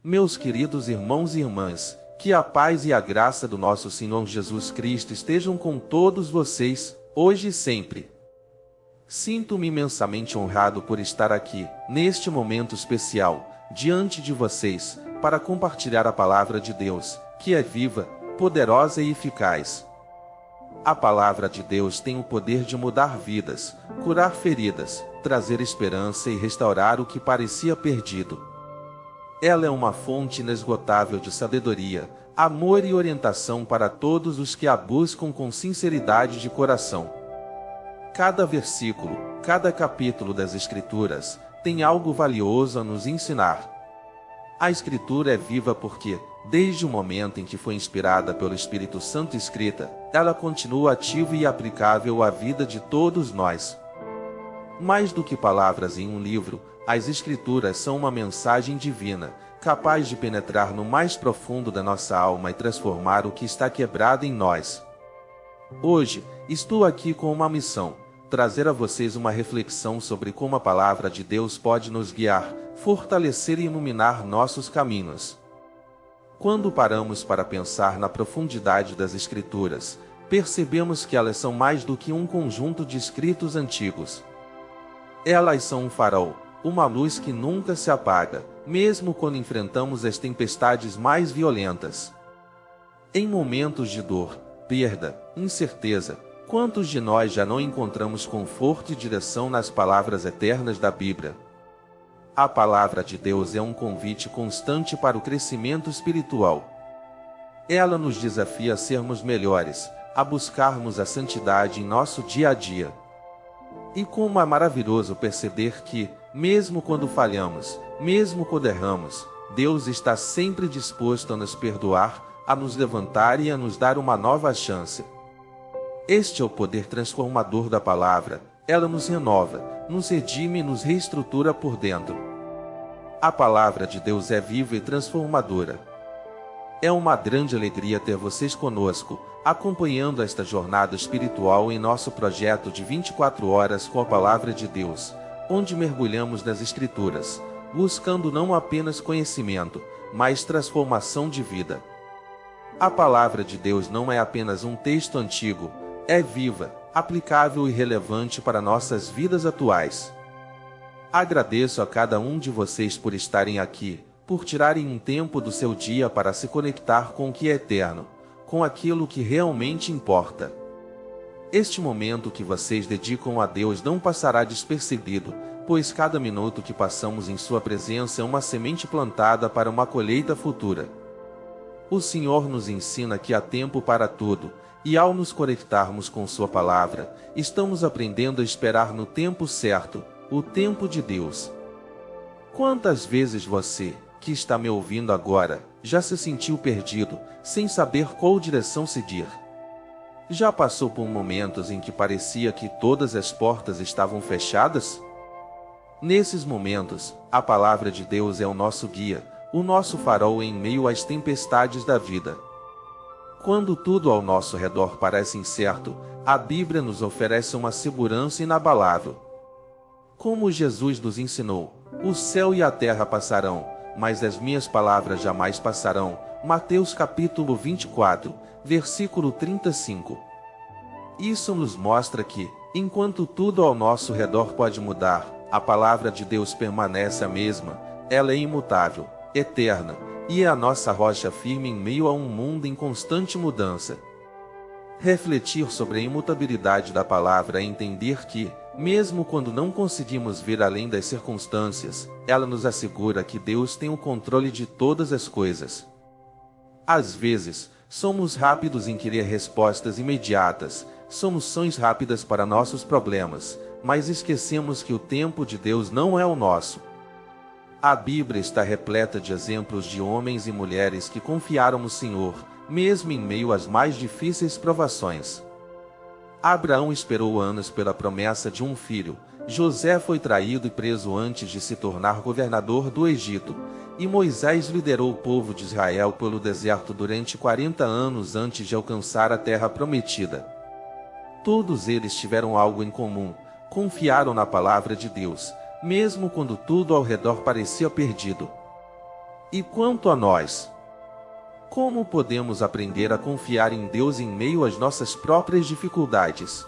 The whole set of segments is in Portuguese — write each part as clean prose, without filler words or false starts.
Meus queridos irmãos e irmãs, que a paz e a graça do nosso Senhor Jesus Cristo estejam com todos vocês, hoje e sempre. Sinto-me imensamente honrado por estar aqui, neste momento especial, diante de vocês, para compartilhar a palavra de Deus, que é viva, poderosa e eficaz. A palavra de Deus tem o poder de mudar vidas, curar feridas, trazer esperança e restaurar o que parecia perdido. Ela é uma fonte inesgotável de sabedoria, amor e orientação para todos os que a buscam com sinceridade de coração. Cada versículo, cada capítulo das Escrituras, tem algo valioso a nos ensinar. A Escritura é viva porque, desde o momento em que foi inspirada pelo Espírito Santo escrita, ela continua ativa e aplicável à vida de todos nós. Mais do que palavras em um livro, as Escrituras são uma mensagem divina, capaz de penetrar no mais profundo da nossa alma e transformar o que está quebrado em nós. Hoje, estou aqui com uma missão: trazer a vocês uma reflexão sobre como a palavra de Deus pode nos guiar, fortalecer e iluminar nossos caminhos. Quando paramos para pensar na profundidade das Escrituras, percebemos que elas são mais do que um conjunto de escritos antigos. Elas são um farol, uma luz que nunca se apaga, mesmo quando enfrentamos as tempestades mais violentas. Em momentos de dor, perda, incerteza, quantos de nós já não encontramos conforto e direção nas palavras eternas da Bíblia? A palavra de Deus é um convite constante para o crescimento espiritual. Ela nos desafia a sermos melhores, a buscarmos a santidade em nosso dia a dia. E como é maravilhoso perceber que, mesmo quando falhamos, mesmo quando erramos, Deus está sempre disposto a nos perdoar, a nos levantar e a nos dar uma nova chance. Este é o poder transformador da palavra. Ela nos renova, nos redime e nos reestrutura por dentro. A palavra de Deus é viva e transformadora. É uma grande alegria ter vocês conosco, acompanhando esta jornada espiritual em nosso projeto de 24 horas com a Palavra de Deus, onde mergulhamos nas Escrituras, buscando não apenas conhecimento, mas transformação de vida. A Palavra de Deus não é apenas um texto antigo, é viva, aplicável e relevante para nossas vidas atuais. Agradeço a cada um de vocês por estarem aqui, por tirarem um tempo do seu dia para se conectar com o que é eterno, com aquilo que realmente importa. Este momento que vocês dedicam a Deus não passará despercebido, pois cada minuto que passamos em sua presença é uma semente plantada para uma colheita futura. O Senhor nos ensina que há tempo para tudo, e ao nos conectarmos com sua palavra, estamos aprendendo a esperar no tempo certo, o tempo de Deus. Quantas vezes você, que está me ouvindo agora, já se sentiu perdido, sem saber qual direção seguir? Já passou por momentos em que parecia que todas as portas estavam fechadas? Nesses momentos, a palavra de Deus é o nosso guia, o nosso farol em meio às tempestades da vida. Quando tudo ao nosso redor parece incerto, a Bíblia nos oferece uma segurança inabalável. Como Jesus nos ensinou, o céu e a terra passarão, mas as minhas palavras jamais passarão. Mateus capítulo 24, versículo 35. Isso nos mostra que, enquanto tudo ao nosso redor pode mudar, a palavra de Deus permanece a mesma. Ela é imutável, eterna, e é a nossa rocha firme em meio a um mundo em constante mudança. Refletir sobre a imutabilidade da palavra é entender que, mesmo quando não conseguimos ver além das circunstâncias, ela nos assegura que Deus tem o controle de todas as coisas. Às vezes, somos rápidos em querer respostas imediatas, soluções rápidas para nossos problemas, mas esquecemos que o tempo de Deus não é o nosso. A Bíblia está repleta de exemplos de homens e mulheres que confiaram no Senhor, mesmo em meio às mais difíceis provações. Abraão esperou anos pela promessa de um filho. José foi traído e preso antes de se tornar governador do Egito, e Moisés liderou o povo de Israel pelo deserto durante 40 anos antes de alcançar a terra prometida. Todos eles tiveram algo em comum: confiaram na palavra de Deus, mesmo quando tudo ao redor parecia perdido. E quanto a nós? Como podemos aprender a confiar em Deus em meio às nossas próprias dificuldades?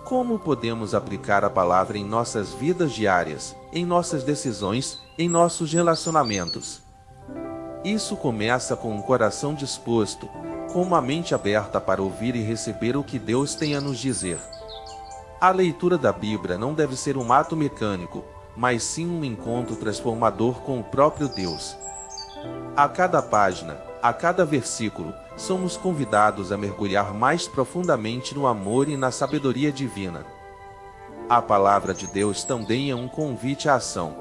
Como podemos aplicar a palavra em nossas vidas diárias, em nossas decisões, em nossos relacionamentos? Isso começa com um coração disposto, com uma mente aberta para ouvir e receber o que Deus tem a nos dizer. A leitura da Bíblia não deve ser um ato mecânico, mas sim um encontro transformador com o próprio Deus. A cada página, a cada versículo, somos convidados a mergulhar mais profundamente no amor e na sabedoria divina. A palavra de Deus também é um convite à ação.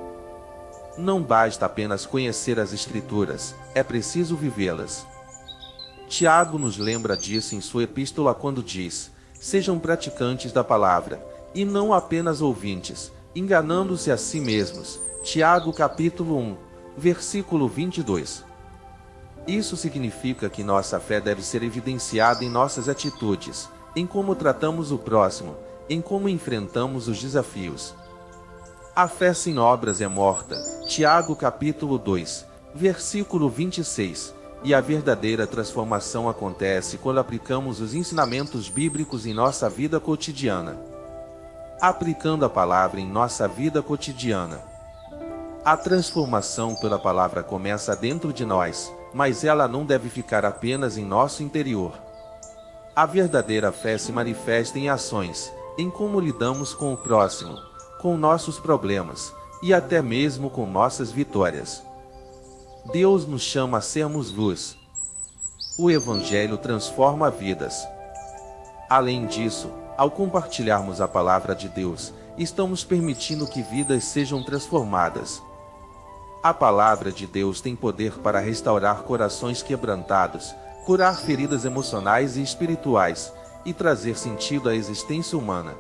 Não basta apenas conhecer as Escrituras, é preciso vivê-las. Tiago nos lembra disso em sua epístola quando diz: sejam praticantes da palavra, e não apenas ouvintes, enganando-se a si mesmos. Tiago capítulo 1, versículo 22. Isso significa que nossa fé deve ser evidenciada em nossas atitudes, em como tratamos o próximo, em como enfrentamos os desafios. A fé sem obras é morta. Tiago capítulo 2, versículo 26. E a verdadeira transformação acontece quando aplicamos os ensinamentos bíblicos em nossa vida cotidiana. Aplicando a palavra em nossa vida cotidiana. A transformação pela palavra começa dentro de nós, mas ela não deve ficar apenas em nosso interior. A verdadeira fé se manifesta em ações, em como lidamos com o próximo, com nossos problemas, e até mesmo com nossas vitórias. Deus nos chama a sermos luz. O Evangelho transforma vidas. Além disso, ao compartilharmos a palavra de Deus, estamos permitindo que vidas sejam transformadas. A palavra de Deus tem poder para restaurar corações quebrantados, curar feridas emocionais e espirituais, e trazer sentido à existência humana.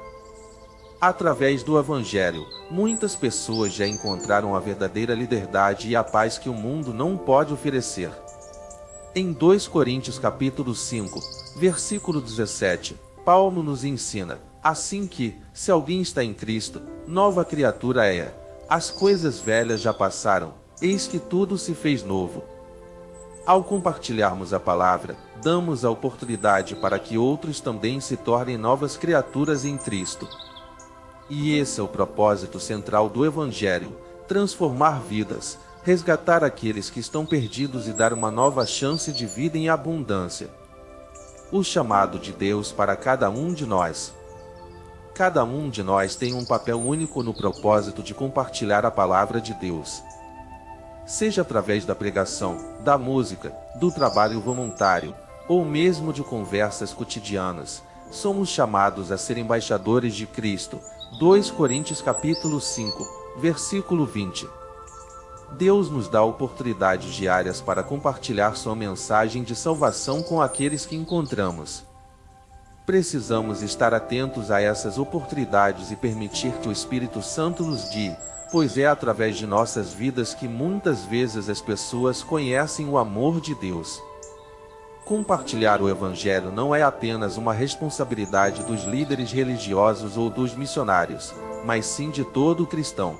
Através do Evangelho, muitas pessoas já encontraram a verdadeira liberdade e a paz que o mundo não pode oferecer. Em 2 Coríntios capítulo 5, versículo 17, Paulo nos ensina: assim que, se alguém está em Cristo, nova criatura é. As coisas velhas já passaram, eis que tudo se fez novo. Ao compartilharmos a palavra, damos a oportunidade para que outros também se tornem novas criaturas em Cristo. E esse é o propósito central do Evangelho: transformar vidas, resgatar aqueles que estão perdidos e dar uma nova chance de vida em abundância. O chamado de Deus para cada um de nós. Cada um de nós tem um papel único no propósito de compartilhar a palavra de Deus. Seja através da pregação, da música, do trabalho voluntário, ou mesmo de conversas cotidianas, somos chamados a ser embaixadores de Cristo. 2 Coríntios capítulo 5, versículo 20. Deus nos dá oportunidades diárias para compartilhar sua mensagem de salvação com aqueles que encontramos. Precisamos estar atentos a essas oportunidades e permitir que o Espírito Santo nos guie, pois é através de nossas vidas que muitas vezes as pessoas conhecem o amor de Deus. Compartilhar o Evangelho não é apenas uma responsabilidade dos líderes religiosos ou dos missionários, mas sim de todo cristão.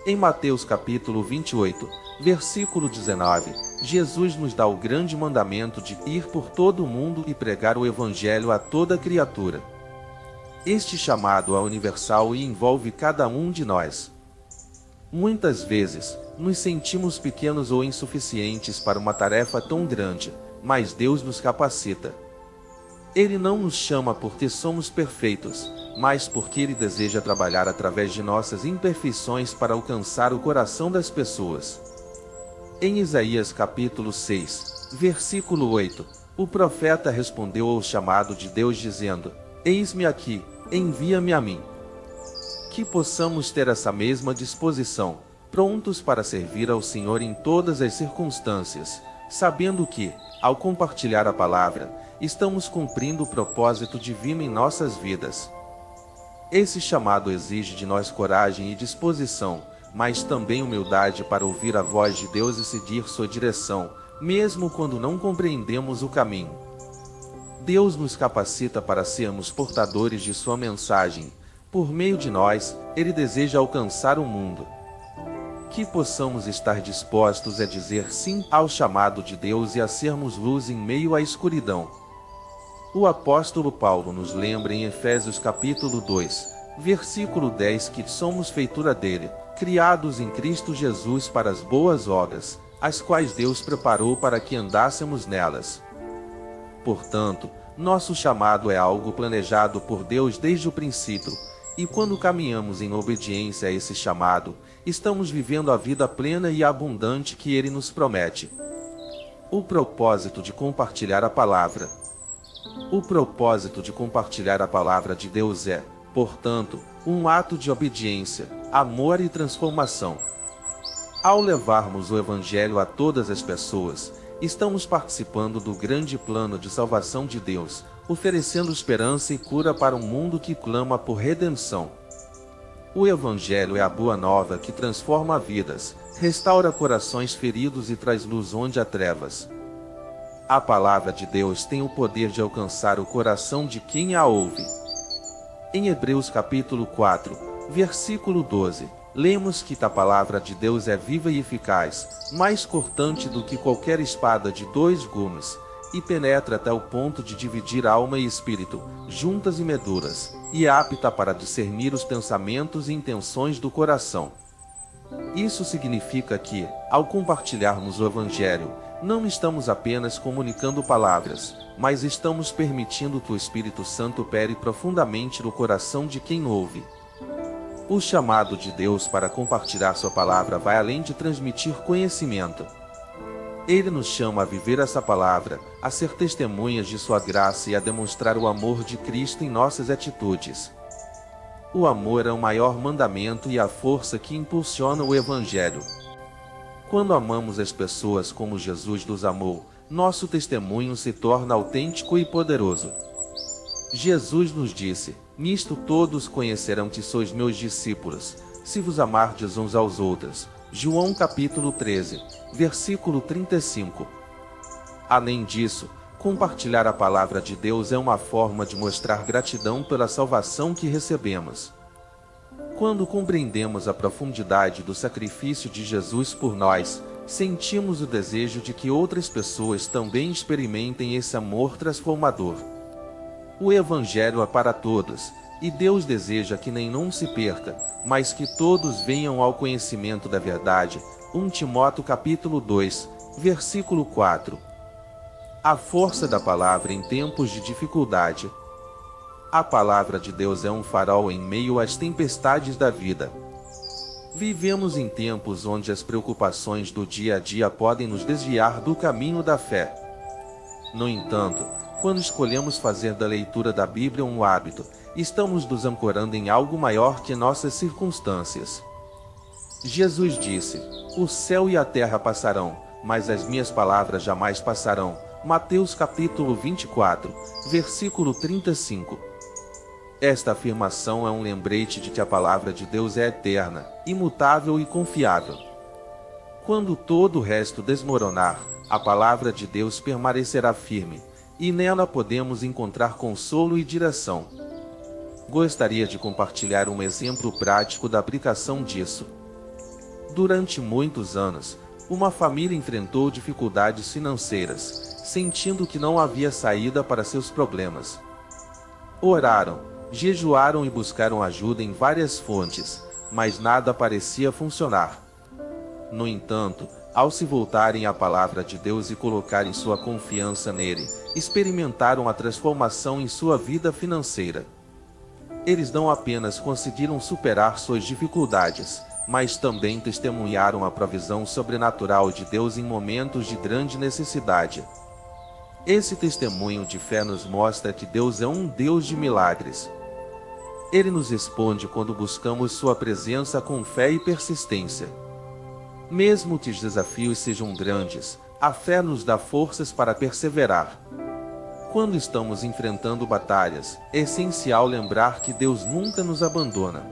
Em Mateus capítulo 28, versículo 19, Jesus nos dá o grande mandamento de ir por todo o mundo e pregar o Evangelho a toda criatura. Este chamado é universal e envolve cada um de nós. Muitas vezes, nos sentimos pequenos ou insuficientes para uma tarefa tão grande, mas Deus nos capacita. Ele não nos chama porque somos perfeitos, mas porque Ele deseja trabalhar através de nossas imperfeições para alcançar o coração das pessoas. Em Isaías capítulo 6, versículo 8, o profeta respondeu ao chamado de Deus dizendo: eis-me aqui, envia-me a mim. Que possamos ter essa mesma disposição, prontos para servir ao Senhor em todas as circunstâncias, sabendo que, ao compartilhar a palavra, estamos cumprindo o propósito divino em nossas vidas. Esse chamado exige de nós coragem e disposição, mas também humildade para ouvir a voz de Deus e seguir sua direção, mesmo quando não compreendemos o caminho. Deus nos capacita para sermos portadores de sua mensagem. Por meio de nós, Ele deseja alcançar o mundo. que possamos estar dispostos a dizer sim ao chamado de Deus e a sermos luz em meio à escuridão. O apóstolo Paulo nos lembra em Efésios capítulo 2, versículo 10 que somos feitura dele, criados em Cristo Jesus para as boas obras, as quais Deus preparou para que andássemos nelas. Portanto, nosso chamado é algo planejado por Deus desde o princípio, e quando caminhamos em obediência a esse chamado, estamos vivendo a vida plena e abundante que Ele nos promete. O propósito de compartilhar a palavra. O propósito de compartilhar a palavra de Deus é, portanto, um ato de obediência, amor e transformação. Ao levarmos o Evangelho a todas as pessoas, estamos participando do grande plano de salvação de Deus, oferecendo esperança e cura para um mundo que clama por redenção. O Evangelho é a boa nova que transforma vidas, restaura corações feridos e traz luz onde há trevas. A palavra de Deus tem o poder de alcançar o coração de quem a ouve. Em Hebreus capítulo 4, versículo 12, lemos que a palavra de Deus é viva e eficaz, mais cortante do que qualquer espada de 2 gumes, e penetra até o ponto de dividir alma e espírito, juntas e medulas, e é apta para discernir os pensamentos e intenções do coração. Isso significa que, ao compartilharmos o Evangelho, não estamos apenas comunicando palavras, mas estamos permitindo que o Espírito Santo opere profundamente no coração de quem ouve. O chamado de Deus para compartilhar sua palavra vai além de transmitir conhecimento. Ele nos chama a viver essa palavra, a ser testemunhas de sua graça e a demonstrar o amor de Cristo em nossas atitudes. O amor é o maior mandamento e a força que impulsiona o Evangelho. Quando amamos as pessoas como Jesus nos amou, nosso testemunho se torna autêntico e poderoso. Jesus nos disse: "Nisto todos conhecerão que sois meus discípulos, se vos amardes uns aos outros." João capítulo 13, versículo 35. Além disso, compartilhar a palavra de Deus é uma forma de mostrar gratidão pela salvação que recebemos. Quando compreendemos a profundidade do sacrifício de Jesus por nós, sentimos o desejo de que outras pessoas também experimentem esse amor transformador. O Evangelho é para todos, e Deus deseja que nenhum se perca, mas que todos venham ao conhecimento da verdade. 1 Timóteo capítulo 2, versículo 4. A força da palavra em tempos de dificuldade. A palavra de Deus é um farol em meio às tempestades da vida. Vivemos em tempos onde as preocupações do dia a dia podem nos desviar do caminho da fé. No entanto, quando escolhemos fazer da leitura da Bíblia um hábito, estamos nos ancorando em algo maior que nossas circunstâncias. Jesus disse: "O céu e a terra passarão, mas as minhas palavras jamais passarão." Mateus capítulo 24, versículo 35. Esta afirmação é um lembrete de que a palavra de Deus é eterna, imutável e confiável. Quando todo o resto desmoronar, a palavra de Deus permanecerá firme, e nela podemos encontrar consolo e direção. Gostaria de compartilhar um exemplo prático da aplicação disso. Durante muitos anos, uma família enfrentou dificuldades financeiras, sentindo que não havia saída para seus problemas. Oraram, jejuaram e buscaram ajuda em várias fontes, mas nada parecia funcionar. No entanto, ao se voltarem à palavra de Deus e colocarem sua confiança nele, experimentaram a transformação em sua vida financeira. Eles não apenas conseguiram superar suas dificuldades, mas também testemunharam a provisão sobrenatural de Deus em momentos de grande necessidade. Esse testemunho de fé nos mostra que Deus é um Deus de milagres. Ele nos responde quando buscamos sua presença com fé e persistência. Mesmo que os desafios sejam grandes, a fé nos dá forças para perseverar. Quando estamos enfrentando batalhas, é essencial lembrar que Deus nunca nos abandona.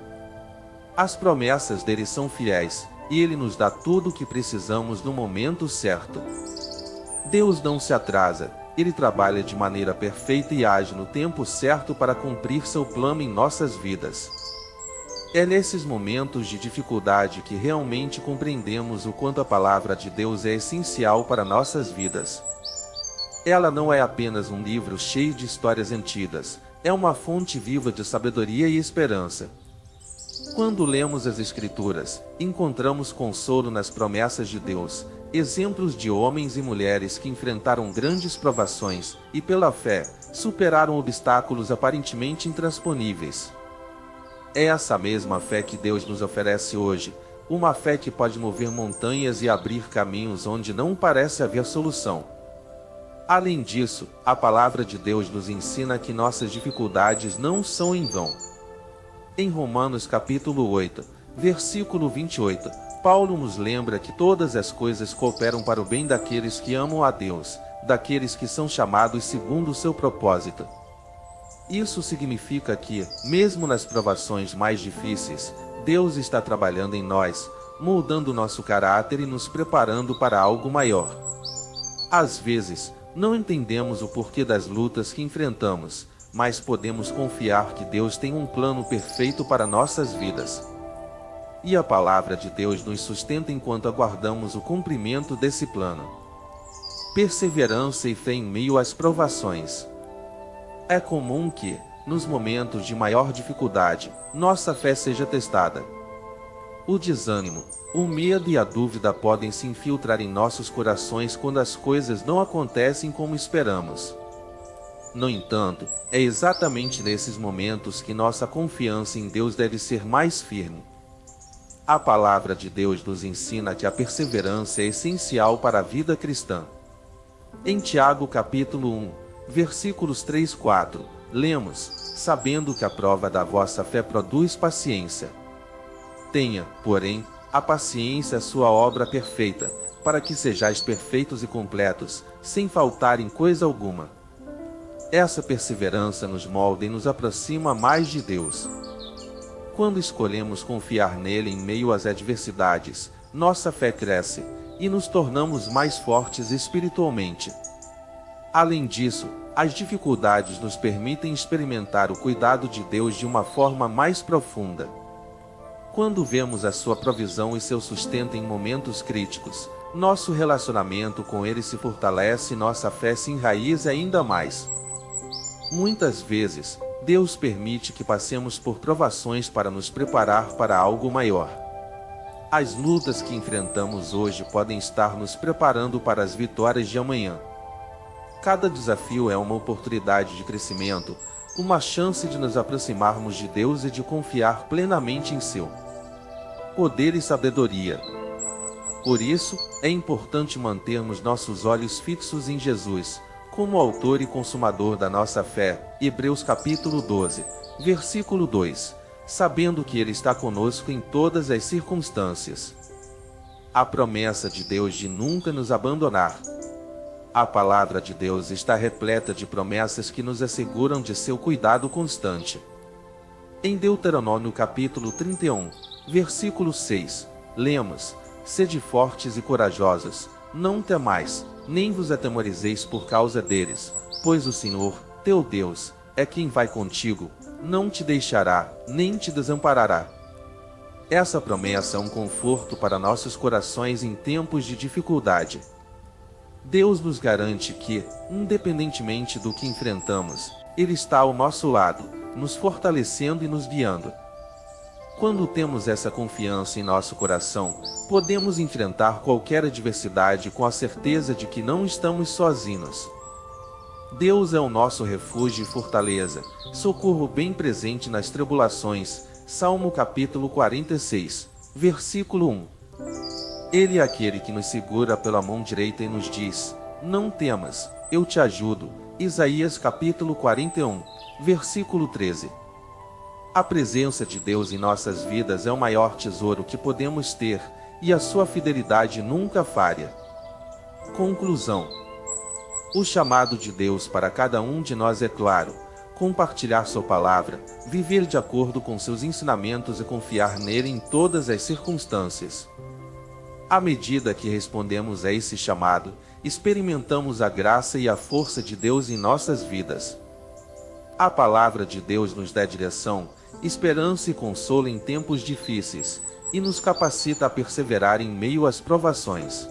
As promessas dele são fiéis, e ele nos dá tudo o que precisamos no momento certo. Deus não se atrasa, ele trabalha de maneira perfeita e age no tempo certo para cumprir seu plano em nossas vidas. É nesses momentos de dificuldade que realmente compreendemos o quanto a palavra de Deus é essencial para nossas vidas. Ela não é apenas um livro cheio de histórias antigas, é uma fonte viva de sabedoria e esperança. Quando lemos as Escrituras, encontramos consolo nas promessas de Deus, exemplos de homens e mulheres que enfrentaram grandes provações e, pela fé, superaram obstáculos aparentemente intransponíveis. É essa mesma fé que Deus nos oferece hoje, uma fé que pode mover montanhas e abrir caminhos onde não parece haver solução. Além disso, a palavra de Deus nos ensina que nossas dificuldades não são em vão. Em Romanos capítulo 8, versículo 28, Paulo nos lembra que todas as coisas cooperam para o bem daqueles que amam a Deus, daqueles que são chamados segundo o seu propósito. Isso significa que, mesmo nas provações mais difíceis, Deus está trabalhando em nós, moldando nosso caráter e nos preparando para algo maior. Às vezes, não entendemos o porquê das lutas que enfrentamos, mas podemos confiar que Deus tem um plano perfeito para nossas vidas. E a palavra de Deus nos sustenta enquanto aguardamos o cumprimento desse plano. Perseverança e fé em meio às provações. É comum que, nos momentos de maior dificuldade, nossa fé seja testada. O desânimo, o medo e a dúvida podem se infiltrar em nossos corações quando as coisas não acontecem como esperamos. No entanto, é exatamente nesses momentos que nossa confiança em Deus deve ser mais firme. A palavra de Deus nos ensina que a perseverança é essencial para a vida cristã. Em Tiago capítulo 1, versículos 3 e 4, lemos: sabendo que a prova da vossa fé produz paciência. Tenha, porém, a paciência a sua obra perfeita, para que sejais perfeitos e completos, sem faltar em coisa alguma. Essa perseverança nos molda e nos aproxima mais de Deus. Quando escolhemos confiar nele em meio às adversidades, nossa fé cresce e nos tornamos mais fortes espiritualmente. Além disso, as dificuldades nos permitem experimentar o cuidado de Deus de uma forma mais profunda. Quando vemos a sua provisão e seu sustento em momentos críticos, nosso relacionamento com ele se fortalece e nossa fé se enraiza ainda mais. Muitas vezes, Deus permite que passemos por provações para nos preparar para algo maior. As lutas que enfrentamos hoje podem estar nos preparando para as vitórias de amanhã. Cada desafio é uma oportunidade de crescimento, uma chance de nos aproximarmos de Deus e de confiar plenamente em seu poder e sabedoria. Por isso, é importante mantermos nossos olhos fixos em Jesus, como autor e consumador da nossa fé, Hebreus capítulo 12, versículo 2, sabendo que Ele está conosco em todas as circunstâncias. A promessa de Deus de nunca nos abandonar. A palavra de Deus está repleta de promessas que nos asseguram de seu cuidado constante. Em Deuteronômio capítulo 31, versículo 6, lemos: sede fortes e corajosos, não temais, nem vos atemorizeis por causa deles, pois o Senhor, teu Deus, é quem vai contigo, não te deixará, nem te desamparará. Essa promessa é um conforto para nossos corações em tempos de dificuldade. Deus nos garante que, independentemente do que enfrentamos, Ele está ao nosso lado, nos fortalecendo e nos guiando. Quando temos essa confiança em nosso coração, podemos enfrentar qualquer adversidade com a certeza de que não estamos sozinhos. Deus é o nosso refúgio e fortaleza, socorro bem presente nas tribulações. Salmo capítulo 46, versículo 1. Ele é aquele que nos segura pela mão direita e nos diz: não temas, eu te ajudo. Isaías capítulo 41, versículo 13. A presença de Deus em nossas vidas é o maior tesouro que podemos ter, e a sua fidelidade nunca falha. Conclusão. O chamado de Deus para cada um de nós é claro: compartilhar sua palavra, viver de acordo com seus ensinamentos e confiar nele em todas as circunstâncias. À medida que respondemos a esse chamado, experimentamos a graça e a força de Deus em nossas vidas. A palavra de Deus nos dá direção, esperança e consolo em tempos difíceis, e nos capacita a perseverar em meio às provações.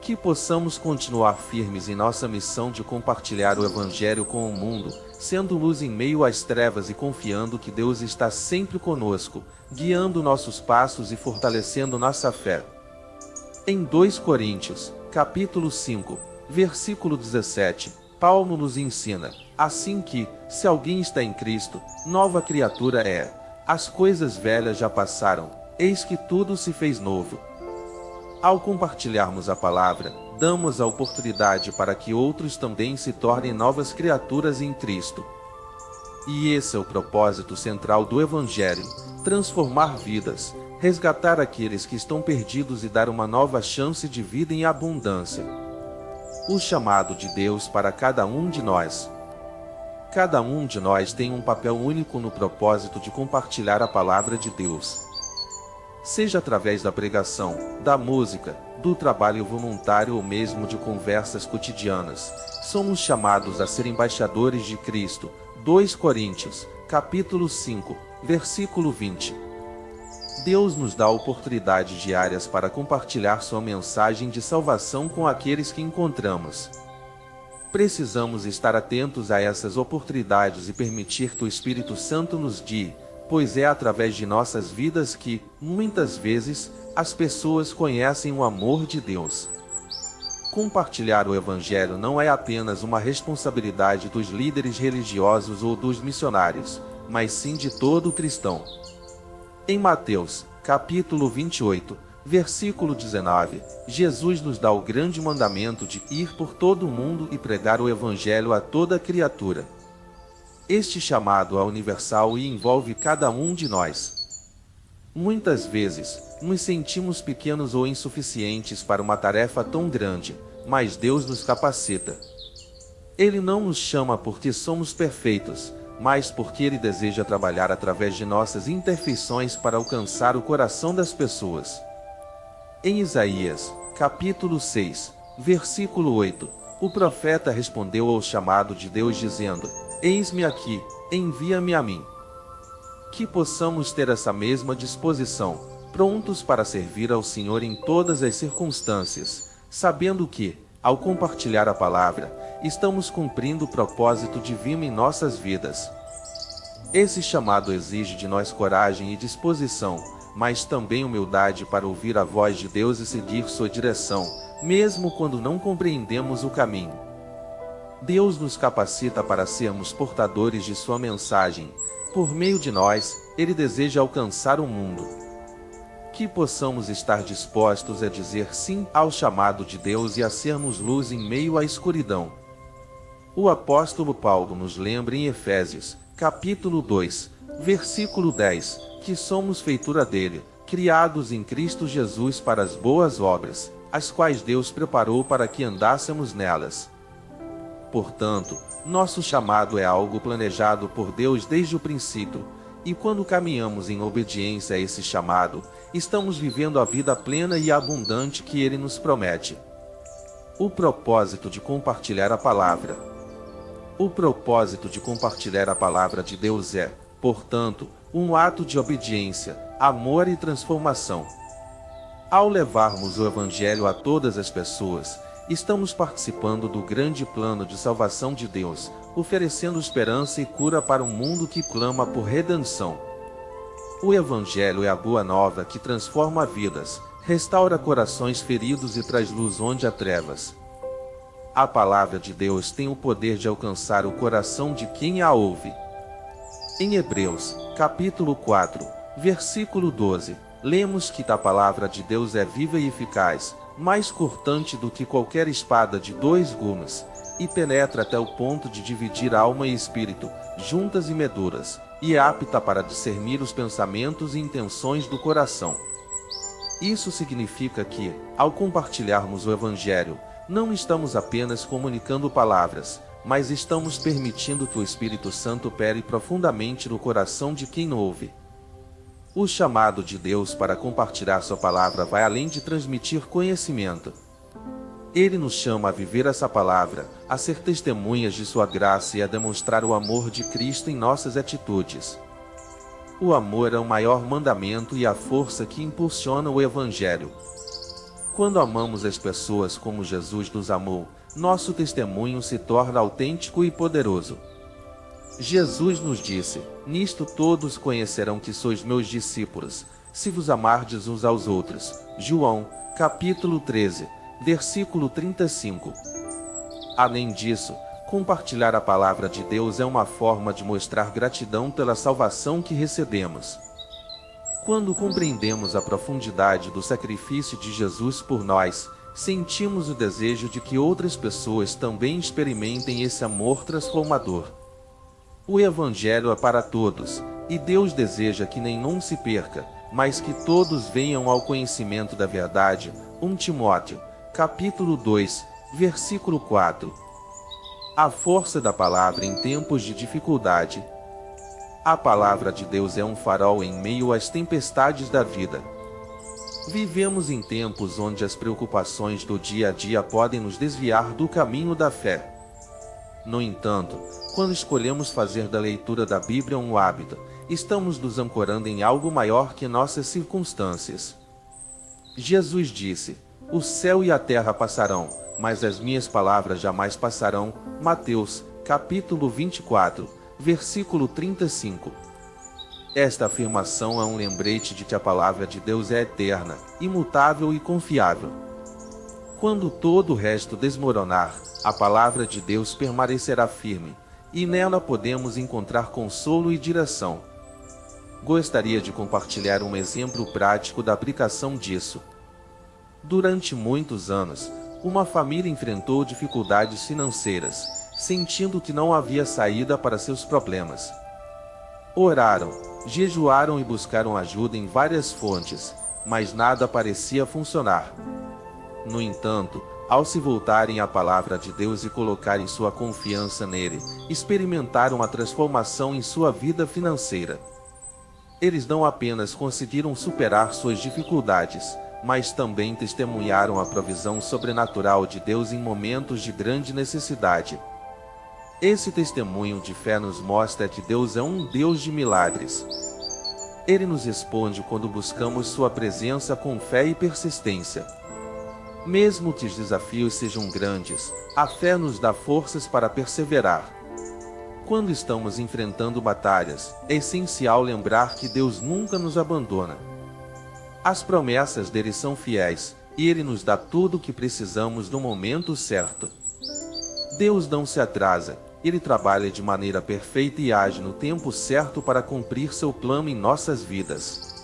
Que possamos continuar firmes em nossa missão de compartilhar o Evangelho com o mundo, sendo luz em meio às trevas e confiando que Deus está sempre conosco, guiando nossos passos e fortalecendo nossa fé. Em 2 Coríntios, capítulo 5, versículo 17, Paulo nos ensina, assim que, se alguém está em Cristo, nova criatura é. As coisas velhas já passaram, eis que tudo se fez novo. Ao compartilharmos a palavra, damos a oportunidade para que outros também se tornem novas criaturas em Cristo. E esse é o propósito central do Evangelho: transformar vidas, resgatar aqueles que estão perdidos e dar uma nova chance de vida em abundância. O chamado de Deus para cada um de nós. Cada um de nós tem um papel único no propósito de compartilhar a palavra de Deus. Seja através da pregação, da música, do trabalho voluntário ou mesmo de conversas cotidianas, somos chamados a ser embaixadores de Cristo. 2 Coríntios, capítulo 5, versículo 20. Deus nos dá oportunidades diárias para compartilhar sua mensagem de salvação com aqueles que encontramos. Precisamos estar atentos a essas oportunidades e permitir que o Espírito Santo nos guie, pois é através de nossas vidas que, muitas vezes, as pessoas conhecem o amor de Deus. Compartilhar o Evangelho não é apenas uma responsabilidade dos líderes religiosos ou dos missionários, mas sim de todo cristão. Em Mateus, capítulo 28, versículo 19, Jesus nos dá o grande mandamento de ir por todo o mundo e pregar o Evangelho a toda criatura. Este chamado é universal e envolve cada um de nós. Muitas vezes, nos sentimos pequenos ou insuficientes para uma tarefa tão grande, mas Deus nos capacita. Ele não nos chama porque somos perfeitos, mas porque Ele deseja trabalhar através de nossas imperfeições para alcançar o coração das pessoas. Em Isaías, capítulo 6, versículo 8, o profeta respondeu ao chamado de Deus dizendo: Eis-me aqui, envia-me a mim. Que possamos ter essa mesma disposição, prontos para servir ao Senhor em todas as circunstâncias, sabendo que, ao compartilhar a palavra, estamos cumprindo o propósito divino em nossas vidas. Esse chamado exige de nós coragem e disposição, mas também humildade para ouvir a voz de Deus e seguir sua direção, mesmo quando não compreendemos o caminho. Deus nos capacita para sermos portadores de sua mensagem. Por meio de nós, Ele deseja alcançar o mundo. Que possamos estar dispostos a dizer sim ao chamado de Deus e a sermos luz em meio à escuridão. O apóstolo Paulo nos lembra em Efésios, capítulo 2, versículo 10, que somos feitura dele, criados em Cristo Jesus para as boas obras, as quais Deus preparou para que andássemos nelas. Portanto, nosso chamado é algo planejado por Deus desde o princípio, e quando caminhamos em obediência a esse chamado, estamos vivendo a vida plena e abundante que Ele nos promete. O propósito de compartilhar a palavra. O propósito de compartilhar a palavra de Deus é, portanto, um ato de obediência, amor e transformação. Ao levarmos o Evangelho a todas as pessoas, estamos participando do grande plano de salvação de Deus, oferecendo esperança e cura para um mundo que clama por redenção. O Evangelho é a boa nova que transforma vidas, restaura corações feridos e traz luz onde há trevas. A palavra de Deus tem o poder de alcançar o coração de quem a ouve. Em Hebreus, capítulo 4, versículo 12, lemos que a palavra de Deus é viva e eficaz, mais cortante do que qualquer espada de 2 gumes, e penetra até o ponto de dividir alma e espírito, juntas e meduras, e é apta para discernir os pensamentos e intenções do coração. Isso significa que, ao compartilharmos o Evangelho, não estamos apenas comunicando palavras, mas estamos permitindo que o Espírito Santo opere profundamente no coração de quem ouve. O chamado de Deus para compartilhar sua palavra vai além de transmitir conhecimento. Ele nos chama a viver essa palavra, a ser testemunhas de sua graça e a demonstrar o amor de Cristo em nossas atitudes. O amor é o maior mandamento e a força que impulsiona o Evangelho. Quando amamos as pessoas como Jesus nos amou, nosso testemunho se torna autêntico e poderoso. Jesus nos disse: "Nisto todos conhecerão que sois meus discípulos, se vos amardes uns aos outros." João, capítulo 13, versículo 35. Além disso, compartilhar a palavra de Deus é uma forma de mostrar gratidão pela salvação que recebemos. Quando compreendemos a profundidade do sacrifício de Jesus por nós, sentimos o desejo de que outras pessoas também experimentem esse amor transformador. O Evangelho é para todos, e Deus deseja que nenhum se perca, mas que todos venham ao conhecimento da verdade. 1 Timóteo, capítulo 2, versículo 4. A força da palavra em tempos de dificuldade. A palavra de Deus é um farol em meio às tempestades da vida. Vivemos em tempos onde as preocupações do dia a dia podem nos desviar do caminho da fé. No entanto, quando escolhemos fazer da leitura da Bíblia um hábito, estamos nos ancorando em algo maior que nossas circunstâncias. Jesus disse: "O céu e a terra passarão, mas as minhas palavras jamais passarão." Mateus, capítulo 24, versículo 35. Esta afirmação é um lembrete de que a palavra de Deus é eterna, imutável e confiável. Quando todo o resto desmoronar, a palavra de Deus permanecerá firme, e nela podemos encontrar consolo e direção. Gostaria de compartilhar um exemplo prático da aplicação disso. Durante muitos anos, uma família enfrentou dificuldades financeiras, sentindo que não havia saída para seus problemas. Oraram, jejuaram e buscaram ajuda em várias fontes, mas nada parecia funcionar. No entanto, ao se voltarem à palavra de Deus e colocarem sua confiança nele, experimentaram a transformação em sua vida financeira. Eles não apenas conseguiram superar suas dificuldades, mas também testemunharam a provisão sobrenatural de Deus em momentos de grande necessidade. Esse testemunho de fé nos mostra que Deus é um Deus de milagres. Ele nos responde quando buscamos sua presença com fé e persistência. Mesmo que os desafios sejam grandes, a fé nos dá forças para perseverar. Quando estamos enfrentando batalhas, é essencial lembrar que Deus nunca nos abandona. As promessas dele são fiéis, e ele nos dá tudo o que precisamos no momento certo. Deus não se atrasa, ele trabalha de maneira perfeita e age no tempo certo para cumprir seu plano em nossas vidas.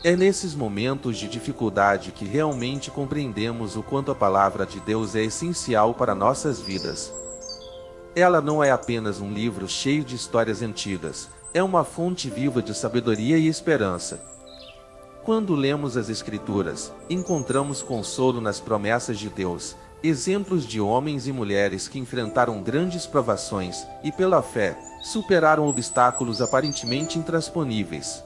É nesses momentos de dificuldade que realmente compreendemos o quanto a palavra de Deus é essencial para nossas vidas. Ela não é apenas um livro cheio de histórias antigas, é uma fonte viva de sabedoria e esperança. Quando lemos as Escrituras, encontramos consolo nas promessas de Deus, exemplos de homens e mulheres que enfrentaram grandes provações e, pela fé, superaram obstáculos aparentemente intransponíveis.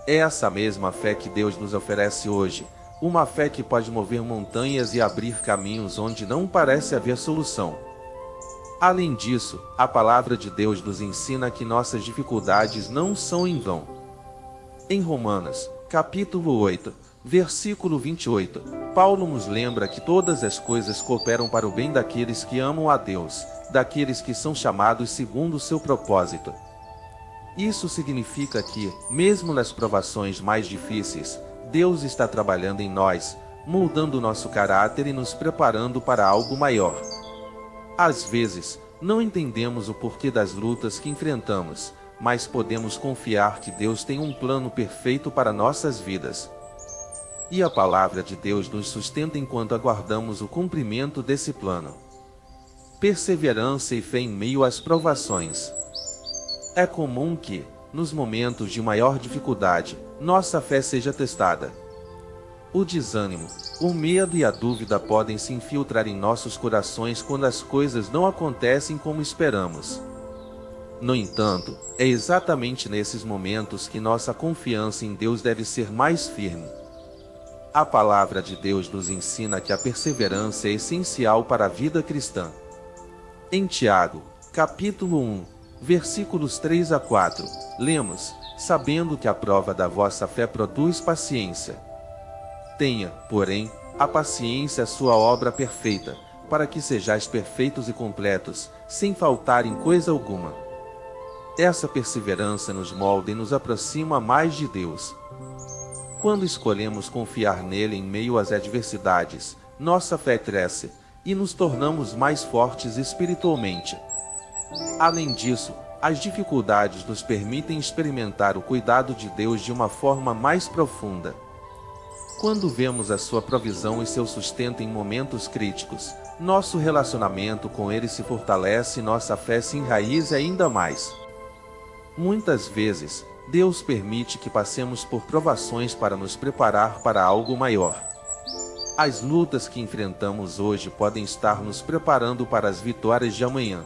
É essa mesma fé que Deus nos oferece hoje, uma fé que pode mover montanhas e abrir caminhos onde não parece haver solução. Além disso, a palavra de Deus nos ensina que nossas dificuldades não são em vão. Em Romanos, capítulo 8, versículo 28, Paulo nos lembra que todas as coisas cooperam para o bem daqueles que amam a Deus, daqueles que são chamados segundo o seu propósito. Isso significa que, mesmo nas provações mais difíceis, Deus está trabalhando em nós, moldando nosso caráter e nos preparando para algo maior. Às vezes, não entendemos o porquê das lutas que enfrentamos, mas podemos confiar que Deus tem um plano perfeito para nossas vidas. E a palavra de Deus nos sustenta enquanto aguardamos o cumprimento desse plano. Perseverança e fé em meio às provações. É comum que, nos momentos de maior dificuldade, nossa fé seja testada. O desânimo, o medo e a dúvida podem se infiltrar em nossos corações quando as coisas não acontecem como esperamos. No entanto, é exatamente nesses momentos que nossa confiança em Deus deve ser mais firme. A palavra de Deus nos ensina que a perseverança é essencial para a vida cristã. Em Tiago, capítulo 1, versículos 3 a 4, lemos: sabendo que a prova da vossa fé produz paciência. Tenha, porém, a paciência a sua obra perfeita, para que sejais perfeitos e completos, sem faltar em coisa alguma. Essa perseverança nos molda e nos aproxima mais de Deus. Quando escolhemos confiar nele em meio às adversidades, nossa fé cresce, e nos tornamos mais fortes espiritualmente. Além disso, as dificuldades nos permitem experimentar o cuidado de Deus de uma forma mais profunda. Quando vemos a sua provisão e seu sustento em momentos críticos, nosso relacionamento com ele se fortalece e nossa fé se enraiza ainda mais. Muitas vezes, Deus permite que passemos por provações para nos preparar para algo maior. As lutas que enfrentamos hoje podem estar nos preparando para as vitórias de amanhã.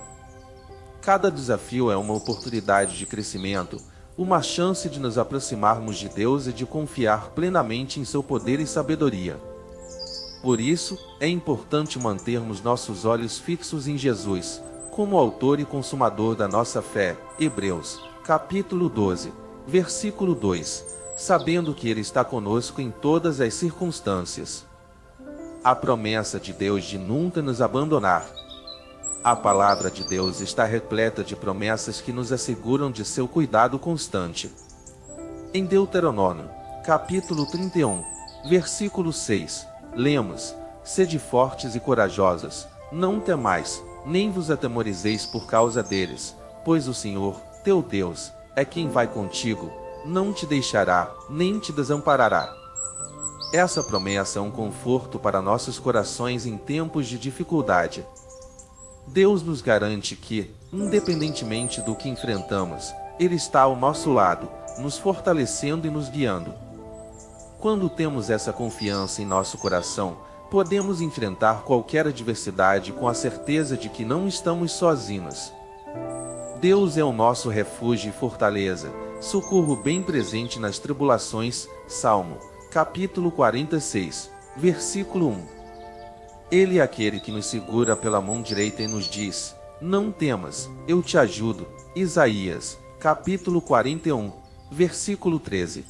Cada desafio é uma oportunidade de crescimento, uma chance de nos aproximarmos de Deus e de confiar plenamente em seu poder e sabedoria. Por isso, é importante mantermos nossos olhos fixos em Jesus, como autor e consumador da nossa fé. Hebreus, capítulo 12, versículo 2, sabendo que Ele está conosco em todas as circunstâncias. A promessa de Deus de nunca nos abandonar. A palavra de Deus está repleta de promessas que nos asseguram de seu cuidado constante. Em Deuteronômio, capítulo 31, versículo 6, lemos: Sede fortes e corajosos, não temais, nem vos atemorizeis por causa deles, pois o Senhor, teu Deus, é quem vai contigo, não te deixará, nem te desamparará. Essa promessa é um conforto para nossos corações em tempos de dificuldade. Deus nos garante que, independentemente do que enfrentamos, Ele está ao nosso lado, nos fortalecendo e nos guiando. Quando temos essa confiança em nosso coração, podemos enfrentar qualquer adversidade com a certeza de que não estamos sozinhos. Deus é o nosso refúgio e fortaleza, socorro bem presente nas tribulações. Salmo, capítulo 46, versículo 1. Ele é aquele que nos segura pela mão direita e nos diz: Não temas, eu te ajudo. Isaías, capítulo 41, versículo 13.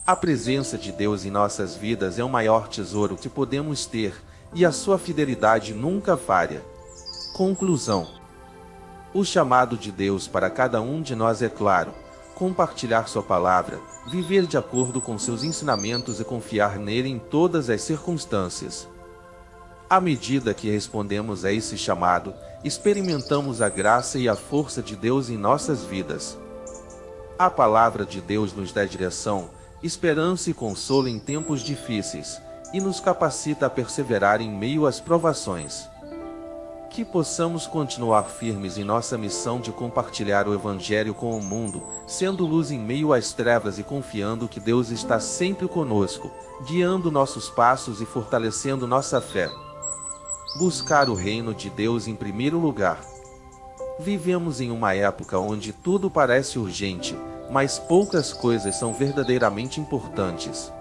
A presença de Deus em nossas vidas é o maior tesouro que podemos ter, e a sua fidelidade nunca falha. Conclusão. O chamado de Deus para cada um de nós é claro: compartilhar sua palavra, viver de acordo com seus ensinamentos e confiar nele em todas as circunstâncias. À medida que respondemos a esse chamado, experimentamos a graça e a força de Deus em nossas vidas. A palavra de Deus nos dá direção, esperança e consolo em tempos difíceis, e nos capacita a perseverar em meio às provações. Que possamos continuar firmes em nossa missão de compartilhar o Evangelho com o mundo, sendo luz em meio às trevas e confiando que Deus está sempre conosco, guiando nossos passos e fortalecendo nossa fé. Buscar o reino de Deus em primeiro lugar. Vivemos em uma época onde tudo parece urgente, mas poucas coisas são verdadeiramente importantes.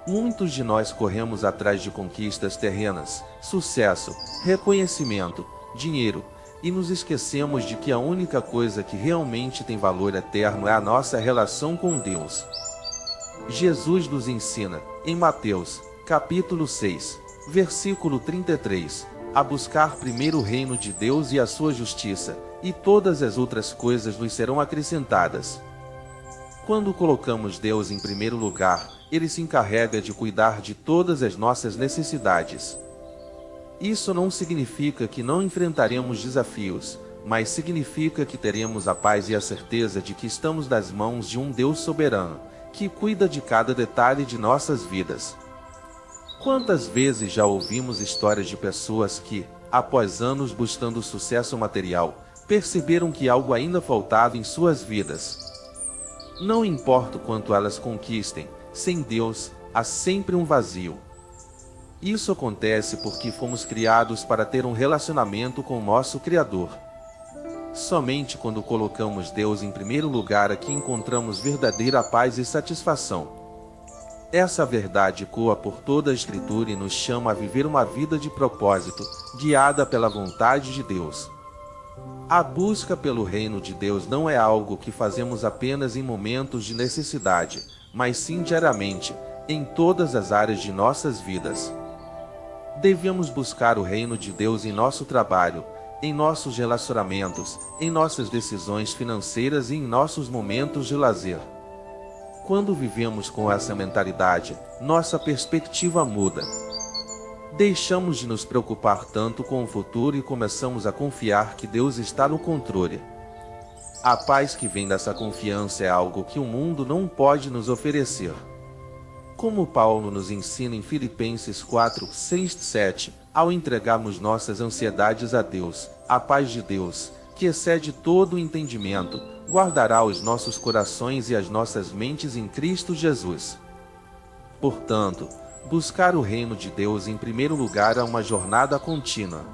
Muitos de nós corremos atrás de conquistas terrenas, sucesso, reconhecimento, dinheiro, e nos esquecemos de que a única coisa que realmente tem valor eterno é a nossa relação com Deus. Jesus nos ensina, em Mateus, capítulo 6, versículo 33, a buscar primeiro o reino de Deus e a sua justiça, e todas as outras coisas nos serão acrescentadas. Quando colocamos Deus em primeiro lugar, Ele se encarrega de cuidar de todas as nossas necessidades. Isso não significa que não enfrentaremos desafios, mas significa que teremos a paz e a certeza de que estamos nas mãos de um Deus soberano, que cuida de cada detalhe de nossas vidas. Quantas vezes já ouvimos histórias de pessoas que, após anos buscando sucesso material, perceberam que algo ainda faltava em suas vidas. Não importa o quanto elas conquistem, sem Deus, há sempre um vazio. Isso acontece porque fomos criados para ter um relacionamento com o nosso Criador. Somente quando colocamos Deus em primeiro lugar é que encontramos verdadeira paz e satisfação. Essa verdade ecoa por toda a Escritura e nos chama a viver uma vida de propósito, guiada pela vontade de Deus. A busca pelo reino de Deus não é algo que fazemos apenas em momentos de necessidade, mas sim diariamente, em todas as áreas de nossas vidas. Devemos buscar o reino de Deus em nosso trabalho, em nossos relacionamentos, em nossas decisões financeiras e em nossos momentos de lazer. Quando vivemos com essa mentalidade, nossa perspectiva muda. Deixamos de nos preocupar tanto com o futuro e começamos a confiar que Deus está no controle. A paz que vem dessa confiança é algo que o mundo não pode nos oferecer. Como Paulo nos ensina em Filipenses 4, 6, 7, ao entregarmos nossas ansiedades a Deus, a paz de Deus, que excede todo o entendimento, guardará os nossos corações e as nossas mentes em Cristo Jesus. Portanto, buscar o reino de Deus em primeiro lugar é uma jornada contínua.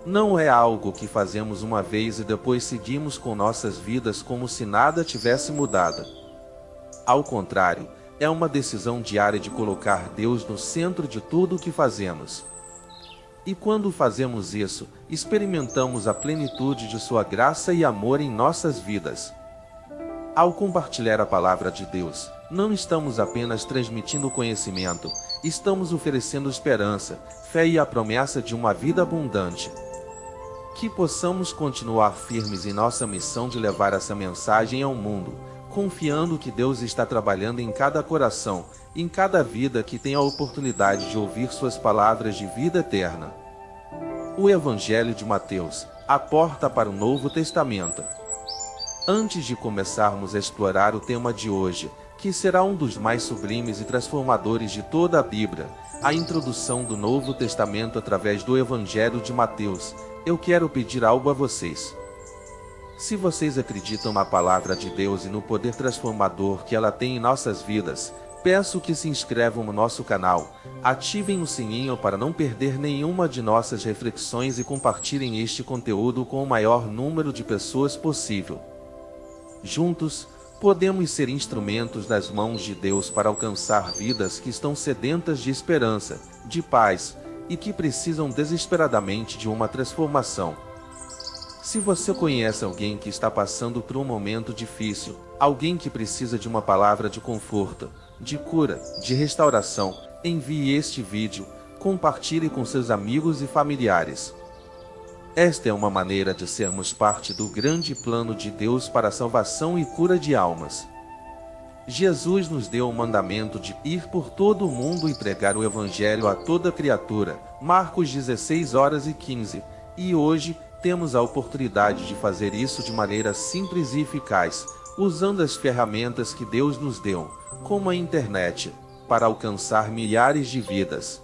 Não é algo que fazemos uma vez e depois seguimos com nossas vidas como se nada tivesse mudado. Ao contrário, é uma decisão diária de colocar Deus no centro de tudo o que fazemos. E quando fazemos isso, experimentamos a plenitude de sua graça e amor em nossas vidas. Ao compartilhar a palavra de Deus, não estamos apenas transmitindo conhecimento, estamos oferecendo esperança, fé e a promessa de uma vida abundante. Que possamos continuar firmes em nossa missão de levar essa mensagem ao mundo, confiando que Deus está trabalhando em cada coração, em cada vida que tem a oportunidade de ouvir suas palavras de vida eterna. O Evangelho de Mateus, a porta para o Novo Testamento. Antes de começarmos a explorar o tema de hoje, que será um dos mais sublimes e transformadores de toda a Bíblia, a introdução do Novo Testamento através do Evangelho de Mateus, eu quero pedir algo a vocês. Se vocês acreditam na palavra de Deus e no poder transformador que ela tem em nossas vidas, peço que se inscrevam no nosso canal, ativem o sininho para não perder nenhuma de nossas reflexões e compartilhem este conteúdo com o maior número de pessoas possível. Juntos, podemos ser instrumentos nas mãos de Deus para alcançar vidas que estão sedentas de esperança, de paz, e que precisam desesperadamente de uma transformação. Se você conhece alguém que está passando por um momento difícil, alguém que precisa de uma palavra de conforto, de cura, de restauração, envie este vídeo, compartilhe com seus amigos e familiares. Esta é uma maneira de sermos parte do grande plano de Deus para a salvação e cura de almas. Jesus nos deu o mandamento de ir por todo o mundo e pregar o Evangelho a toda criatura, Marcos 16:15, e hoje temos a oportunidade de fazer isso de maneira simples e eficaz, usando as ferramentas que Deus nos deu, como a internet, para alcançar milhares de vidas.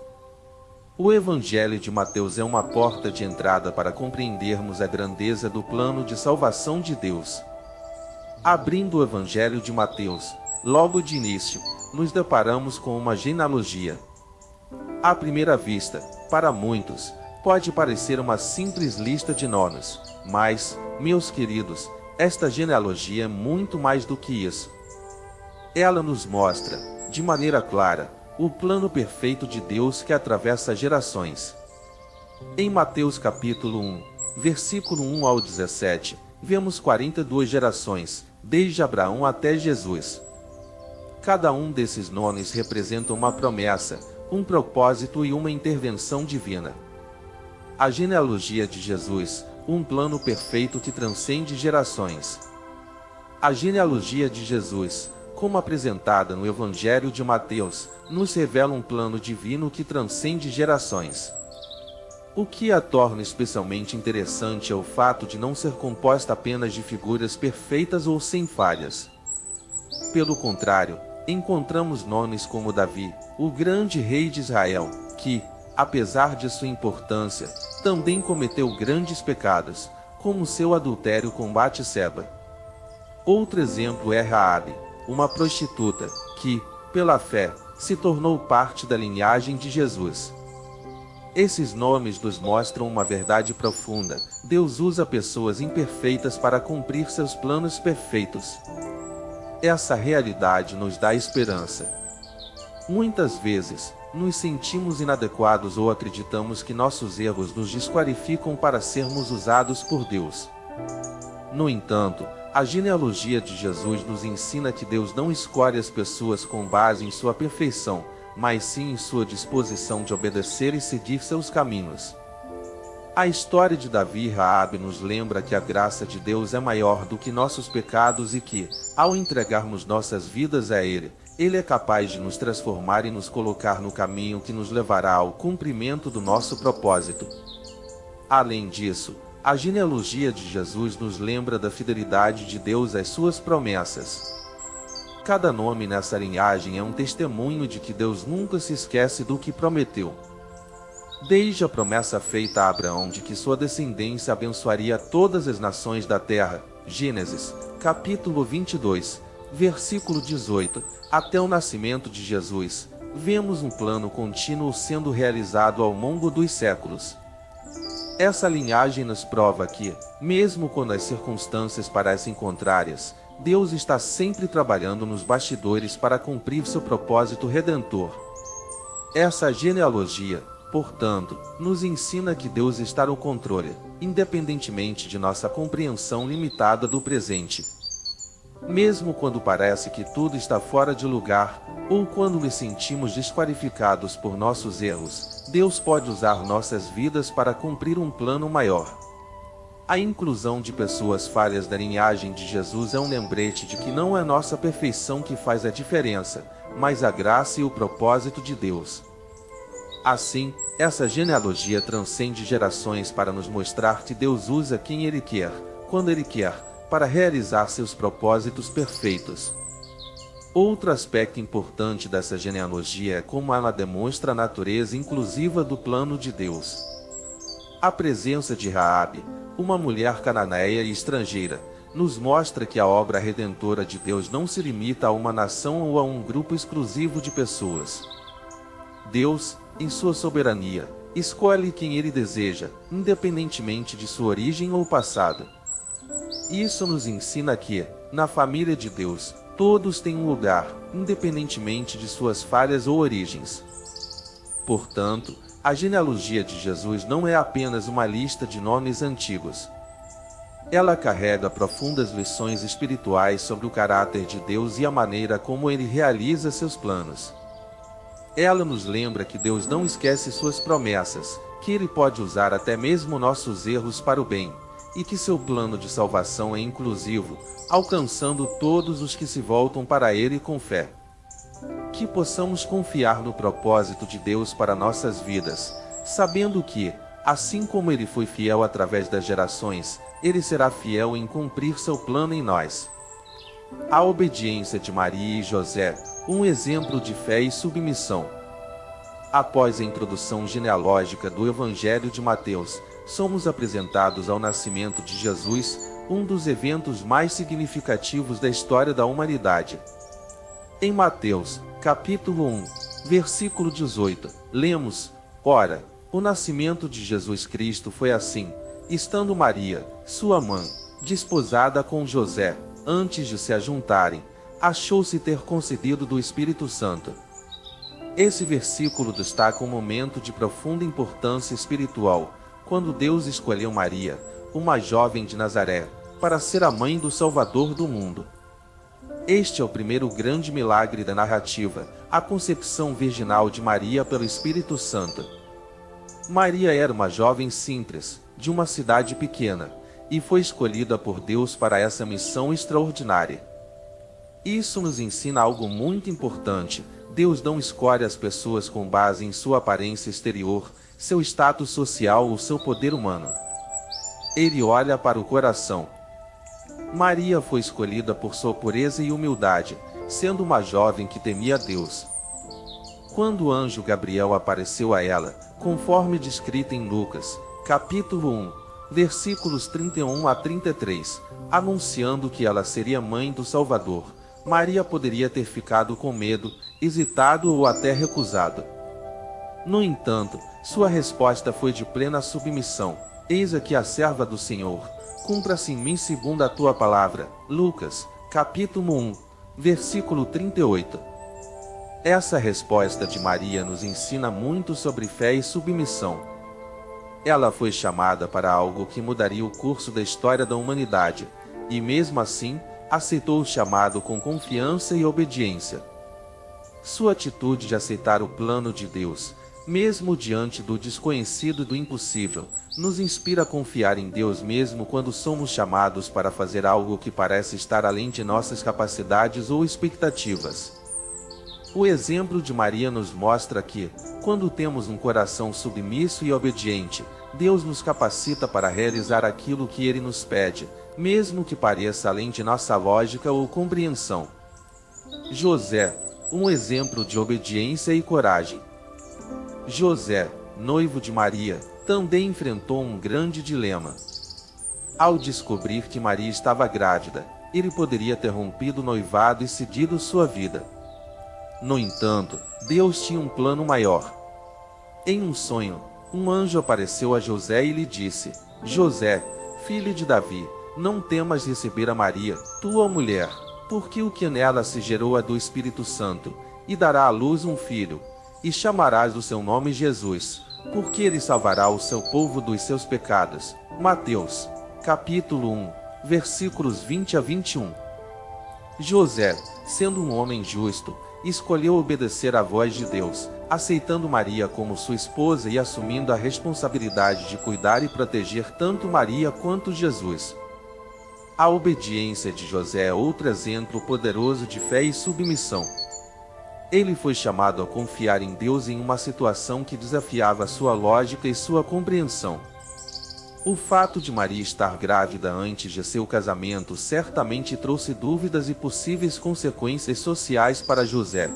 O Evangelho de Mateus é uma porta de entrada para compreendermos a grandeza do plano de salvação de Deus. Abrindo o Evangelho de Mateus, logo de início, nos deparamos com uma genealogia. À primeira vista, para muitos, pode parecer uma simples lista de nomes, mas, meus queridos, esta genealogia é muito mais do que isso. Ela nos mostra, de maneira clara, o plano perfeito de Deus que atravessa gerações. Em Mateus capítulo 1, versículo 1 ao 17, vemos 42 gerações, desde Abraão até Jesus. Cada um desses nomes representa uma promessa, um propósito e uma intervenção divina. A genealogia de Jesus, um plano perfeito que transcende gerações. A genealogia de Jesus, como apresentada no Evangelho de Mateus, nos revela um plano divino que transcende gerações. O que a torna especialmente interessante é o fato de não ser composta apenas de figuras perfeitas ou sem falhas. Pelo contrário, encontramos nomes como Davi, o grande rei de Israel, que, apesar de sua importância, também cometeu grandes pecados, como seu adultério com Batseba. Outro exemplo é Raabe, uma prostituta, que, pela fé, se tornou parte da linhagem de Jesus. Esses nomes nos mostram uma verdade profunda: Deus usa pessoas imperfeitas para cumprir seus planos perfeitos. Essa realidade nos dá esperança. Muitas vezes, nos sentimos inadequados ou acreditamos que nossos erros nos desqualificam para sermos usados por Deus. No entanto, a genealogia de Jesus nos ensina que Deus não escolhe as pessoas com base em sua perfeição, mas sim em sua disposição de obedecer e seguir seus caminhos. A história de Davi e Raabe nos lembra que a graça de Deus é maior do que nossos pecados e que, ao entregarmos nossas vidas a Ele, Ele é capaz de nos transformar e nos colocar no caminho que nos levará ao cumprimento do nosso propósito. Além disso, a genealogia de Jesus nos lembra da fidelidade de Deus às suas promessas. Cada nome nessa linhagem é um testemunho de que Deus nunca se esquece do que prometeu. Desde a promessa feita a Abraão de que sua descendência abençoaria todas as nações da terra, Gênesis, capítulo 22, versículo 18, até o nascimento de Jesus, vemos um plano contínuo sendo realizado ao longo dos séculos. Essa linhagem nos prova que, mesmo quando as circunstâncias parecem contrárias, Deus está sempre trabalhando nos bastidores para cumprir seu propósito redentor. Essa genealogia, portanto, nos ensina que Deus está no controle, independentemente de nossa compreensão limitada do presente. Mesmo quando parece que tudo está fora de lugar, ou quando nos sentimos desqualificados por nossos erros, Deus pode usar nossas vidas para cumprir um plano maior. A inclusão de pessoas falhas da linhagem de Jesus é um lembrete de que não é nossa perfeição que faz a diferença, mas a graça e o propósito de Deus. Assim, essa genealogia transcende gerações para nos mostrar que Deus usa quem Ele quer, quando Ele quer, para realizar seus propósitos perfeitos. Outro aspecto importante dessa genealogia é como ela demonstra a natureza inclusiva do plano de Deus. A presença de Raabe, uma mulher cananeia e estrangeira, nos mostra que a obra redentora de Deus não se limita a uma nação ou a um grupo exclusivo de pessoas. Deus, em sua soberania, escolhe quem Ele deseja, independentemente de sua origem ou passado. Isso nos ensina que, na família de Deus, todos têm um lugar, independentemente de suas falhas ou origens. Portanto, a genealogia de Jesus não é apenas uma lista de nomes antigos. Ela carrega profundas lições espirituais sobre o caráter de Deus e a maneira como Ele realiza seus planos. Ela nos lembra que Deus não esquece suas promessas, que Ele pode usar até mesmo nossos erros para o bem, e que seu plano de salvação é inclusivo, alcançando todos os que se voltam para Ele com fé. Que possamos confiar no propósito de Deus para nossas vidas, sabendo que, assim como Ele foi fiel através das gerações, Ele será fiel em cumprir seu plano em nós. A obediência de Maria e José, um exemplo de fé e submissão. Após a introdução genealógica do Evangelho de Mateus, somos apresentados ao nascimento de Jesus, um dos eventos mais significativos da história da humanidade. Em Mateus, capítulo 1, versículo 18, lemos: Ora, o nascimento de Jesus Cristo foi assim, estando Maria, sua mãe, desposada com José, antes de se ajuntarem, achou-se ter concedido do Espírito Santo. Esse versículo destaca um momento de profunda importância espiritual, quando Deus escolheu Maria, uma jovem de Nazaré, para ser a mãe do Salvador do mundo. Este é o primeiro grande milagre da narrativa, a concepção virginal de Maria pelo Espírito Santo. Maria era uma jovem simples, de uma cidade pequena, e foi escolhida por Deus para essa missão extraordinária. Isso nos ensina algo muito importante: Deus não escolhe as pessoas com base em sua aparência exterior, seu status social ou seu poder humano. Ele olha para o coração. Maria foi escolhida por sua pureza e humildade, sendo uma jovem que temia Deus. Quando o anjo Gabriel apareceu a ela, conforme descrito em Lucas, capítulo 1, versículos 31 a 33, anunciando que ela seria mãe do Salvador, Maria poderia ter ficado com medo, hesitado ou até recusado. No entanto, sua resposta foi de plena submissão: Eis aqui a serva do Senhor, cumpra-se em mim segundo a tua palavra. Lucas, capítulo 1, versículo 38. Essa resposta de Maria nos ensina muito sobre fé e submissão. Ela foi chamada para algo que mudaria o curso da história da humanidade, e mesmo assim, aceitou o chamado com confiança e obediência. Sua atitude de aceitar o plano de Deus, mesmo diante do desconhecido e do impossível, nos inspira a confiar em Deus mesmo quando somos chamados para fazer algo que parece estar além de nossas capacidades ou expectativas. O exemplo de Maria nos mostra que, quando temos um coração submisso e obediente, Deus nos capacita para realizar aquilo que Ele nos pede, mesmo que pareça além de nossa lógica ou compreensão. José, um exemplo de obediência e coragem. José, noivo de Maria, também enfrentou um grande dilema. Ao descobrir que Maria estava grávida, ele poderia ter rompido o noivado e cedido sua vida. No entanto, Deus tinha um plano maior. Em um sonho, um anjo apareceu a José e lhe disse: José, filho de Davi, não temas receber a Maria, tua mulher, porque o que nela se gerou é do Espírito Santo, e dará à luz um filho, e chamarás o seu nome Jesus, porque ele salvará o seu povo dos seus pecados. Mateus, capítulo 1, versículos 20 a 21. José, sendo um homem justo, escolheu obedecer à voz de Deus, aceitando Maria como sua esposa e assumindo a responsabilidade de cuidar e proteger tanto Maria quanto Jesus. A obediência de José é outro exemplo poderoso de fé e submissão. Ele foi chamado a confiar em Deus em uma situação que desafiava sua lógica e sua compreensão. O fato de Maria estar grávida antes de seu casamento certamente trouxe dúvidas e possíveis consequências sociais para José.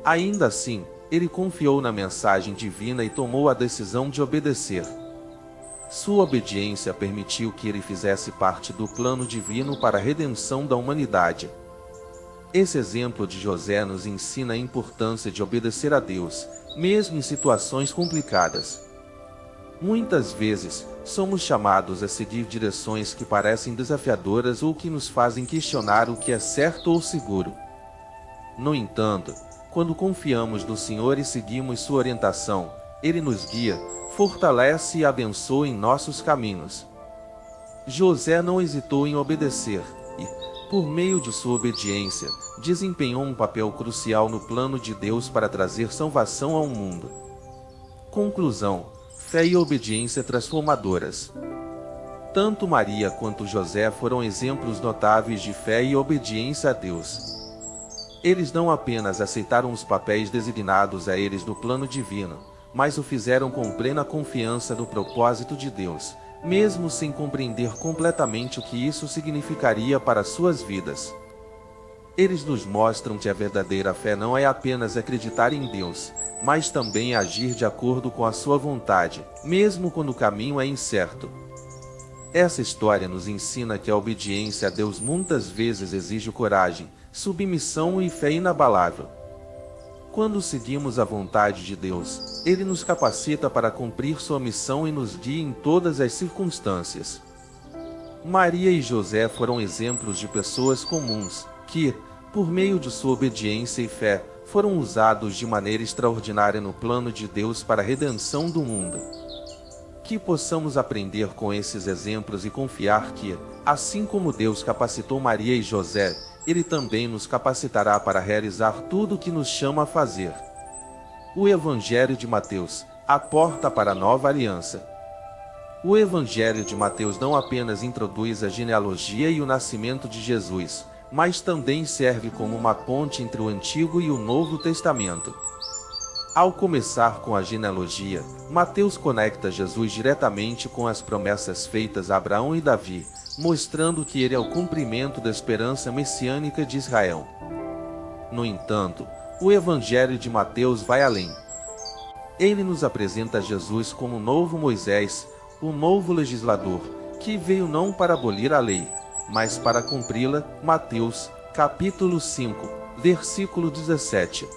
Ainda assim, ele confiou na mensagem divina e tomou a decisão de obedecer. Sua obediência permitiu que ele fizesse parte do plano divino para a redenção da humanidade. Esse exemplo de José nos ensina a importância de obedecer a Deus, mesmo em situações complicadas. Muitas vezes, somos chamados a seguir direções que parecem desafiadoras ou que nos fazem questionar o que é certo ou seguro. No entanto, quando confiamos no Senhor e seguimos sua orientação, Ele nos guia, fortalece e abençoa em nossos caminhos. José não hesitou em obedecer e, por meio de sua obediência, desempenhou um papel crucial no plano de Deus para trazer salvação ao mundo. Conclusão: fé e obediência transformadoras. Tanto Maria quanto José foram exemplos notáveis de fé e obediência a Deus. Eles não apenas aceitaram os papéis designados a eles no plano divino, mas o fizeram com plena confiança no propósito de Deus, mesmo sem compreender completamente o que isso significaria para suas vidas. Eles nos mostram que a verdadeira fé não é apenas acreditar em Deus, mas também agir de acordo com a sua vontade, mesmo quando o caminho é incerto. Essa história nos ensina que a obediência a Deus muitas vezes exige coragem, submissão e fé inabalável. Quando seguimos a vontade de Deus, Ele nos capacita para cumprir sua missão e nos guia em todas as circunstâncias. Maria e José foram exemplos de pessoas comuns, que, por meio de sua obediência e fé, foram usados de maneira extraordinária no plano de Deus para a redenção do mundo. Que possamos aprender com esses exemplos e confiar que, assim como Deus capacitou Maria e José, Ele também nos capacitará para realizar tudo o que nos chama a fazer. O Evangelho de Mateus, a porta para a nova aliança. O Evangelho de Mateus não apenas introduz a genealogia e o nascimento de Jesus, mas também serve como uma ponte entre o Antigo e o Novo Testamento. Ao começar com a genealogia, Mateus conecta Jesus diretamente com as promessas feitas a Abraão e Davi, mostrando que ele é o cumprimento da esperança messiânica de Israel. No entanto, o Evangelho de Mateus vai além. Ele nos apresenta Jesus como o novo Moisés, o novo legislador, que veio não para abolir a lei, mas para cumpri-la. Mateus, capítulo 5, versículo 17.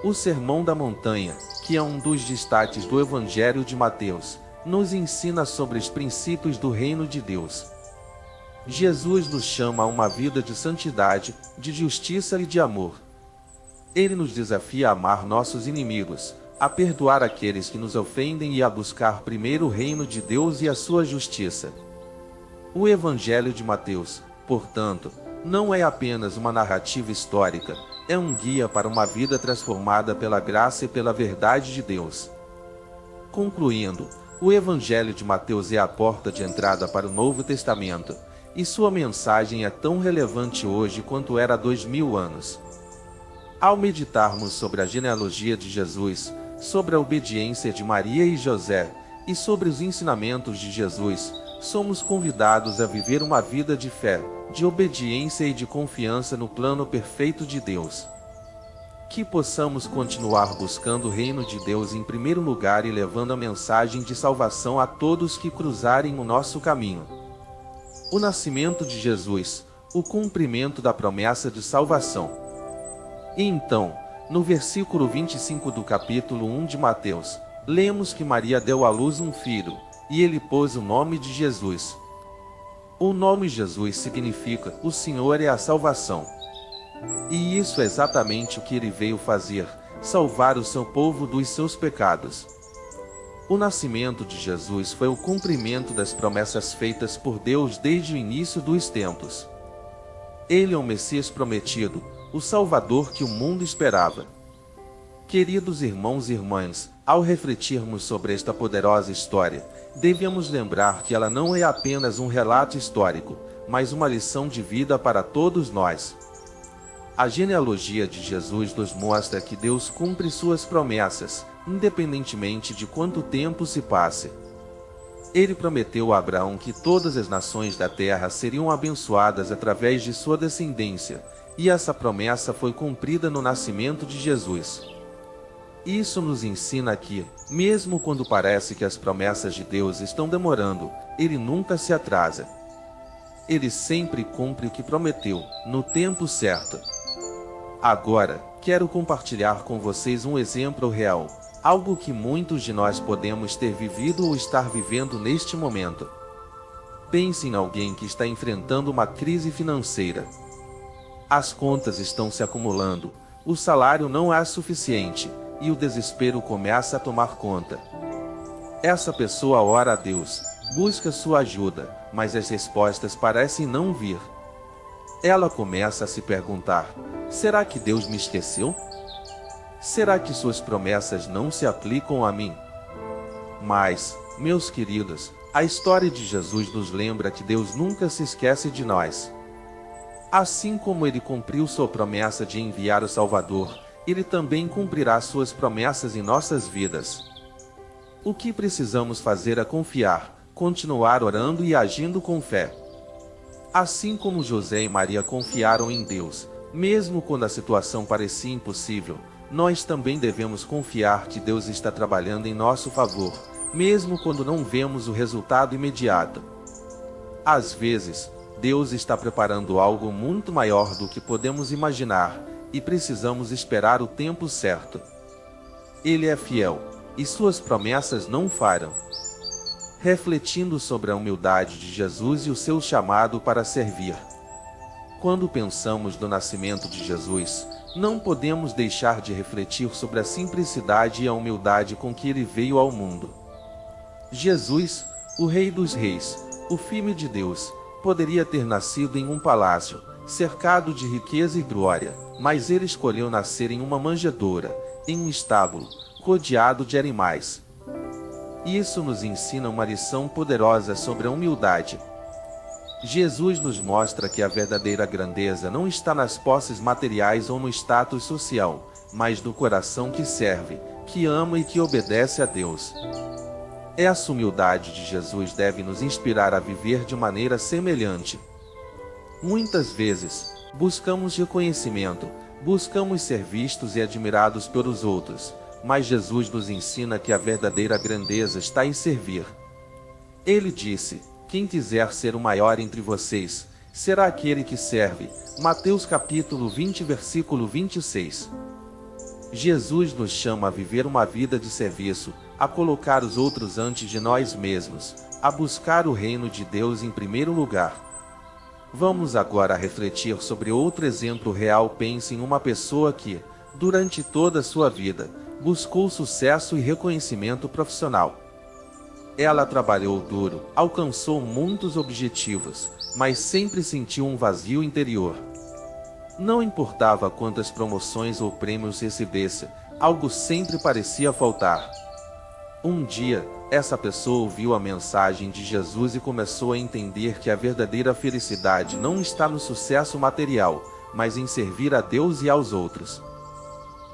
O Sermão da Montanha, que é um dos destaques do Evangelho de Mateus, nos ensina sobre os princípios do reino de Deus. Jesus nos chama a uma vida de santidade, de justiça e de amor. Ele nos desafia a amar nossos inimigos, a perdoar aqueles que nos ofendem e a buscar primeiro o reino de Deus e a sua justiça. O Evangelho de Mateus, portanto, não é apenas uma narrativa histórica, é um guia para uma vida transformada pela graça e pela verdade de Deus. Concluindo, o Evangelho de Mateus é a porta de entrada para o Novo Testamento, e sua mensagem é tão relevante hoje quanto era há 2000 anos. Ao meditarmos sobre a genealogia de Jesus, sobre a obediência de Maria e José, e sobre os ensinamentos de Jesus, somos convidados a viver uma vida de fé, de obediência e de confiança no plano perfeito de Deus. Que possamos continuar buscando o reino de Deus em primeiro lugar e levando a mensagem de salvação a todos que cruzarem o nosso caminho. O nascimento de Jesus, o cumprimento da promessa de salvação. E então, no versículo 25 do capítulo 1 de Mateus, lemos que Maria deu à luz um filho, e ele pôs o nome de Jesus. O nome Jesus significa "O Senhor é a salvação". E isso é exatamente o que ele veio fazer, salvar o seu povo dos seus pecados. O nascimento de Jesus foi o cumprimento das promessas feitas por Deus desde o início dos tempos. Ele é o Messias prometido, o Salvador que o mundo esperava. Queridos irmãos e irmãs, ao refletirmos sobre esta poderosa história, devemos lembrar que ela não é apenas um relato histórico, mas uma lição de vida para todos nós. A genealogia de Jesus nos mostra que Deus cumpre suas promessas, independentemente de quanto tempo se passe. Ele prometeu a Abraão que todas as nações da terra seriam abençoadas através de sua descendência, e essa promessa foi cumprida no nascimento de Jesus. Isso nos ensina que, mesmo quando parece que as promessas de Deus estão demorando, Ele nunca se atrasa. Ele sempre cumpre o que prometeu, no tempo certo. Agora, quero compartilhar com vocês um exemplo real, algo que muitos de nós podemos ter vivido ou estar vivendo neste momento. Pense em alguém que está enfrentando uma crise financeira. As contas estão se acumulando, o salário não é suficiente, e o desespero começa a tomar conta. Essa pessoa ora a Deus, busca sua ajuda, mas as respostas parecem não vir. Ela começa a se perguntar: será que Deus me esqueceu? Será que suas promessas não se aplicam a mim? Mas, meus queridos, a história de Jesus nos lembra que Deus nunca se esquece de nós. Assim como Ele cumpriu sua promessa de enviar o Salvador, Ele também cumprirá suas promessas em nossas vidas. O que precisamos fazer é confiar, continuar orando e agindo com fé. Assim como José e Maria confiaram em Deus, mesmo quando a situação parecia impossível, nós também devemos confiar que Deus está trabalhando em nosso favor, mesmo quando não vemos o resultado imediato. Às vezes, Deus está preparando algo muito maior do que podemos imaginar, e precisamos esperar o tempo certo. Ele é fiel, e suas promessas não falham. Refletindo sobre a humildade de Jesus e o seu chamado para servir. Quando pensamos no nascimento de Jesus, não podemos deixar de refletir sobre a simplicidade e a humildade com que ele veio ao mundo. Jesus, o Rei dos Reis, o Filho de Deus, poderia ter nascido em um palácio, cercado de riqueza e glória, mas ele escolheu nascer em uma manjedoura, em um estábulo, rodeado de animais. Isso nos ensina uma lição poderosa sobre a humildade. Jesus nos mostra que a verdadeira grandeza não está nas posses materiais ou no status social, mas no coração que serve, que ama e que obedece a Deus. Essa humildade de Jesus deve nos inspirar a viver de maneira semelhante. Muitas vezes, buscamos reconhecimento, buscamos ser vistos e admirados pelos outros, mas Jesus nos ensina que a verdadeira grandeza está em servir. Ele disse: quem quiser ser o maior entre vocês, será aquele que serve. Mateus capítulo 20, versículo 26. Jesus nos chama a viver uma vida de serviço, a colocar os outros antes de nós mesmos, a buscar o reino de Deus em primeiro lugar. Vamos agora refletir sobre outro exemplo real. Pense em uma pessoa que, Durante toda a sua vida, buscou sucesso e reconhecimento profissional. Ela trabalhou duro, alcançou muitos objetivos, mas sempre sentiu um vazio interior. Não importava quantas promoções ou prêmios recebesse, algo sempre parecia faltar. Um dia, essa pessoa ouviu a mensagem de Jesus e começou a entender que a verdadeira felicidade não está no sucesso material, mas em servir a Deus e aos outros.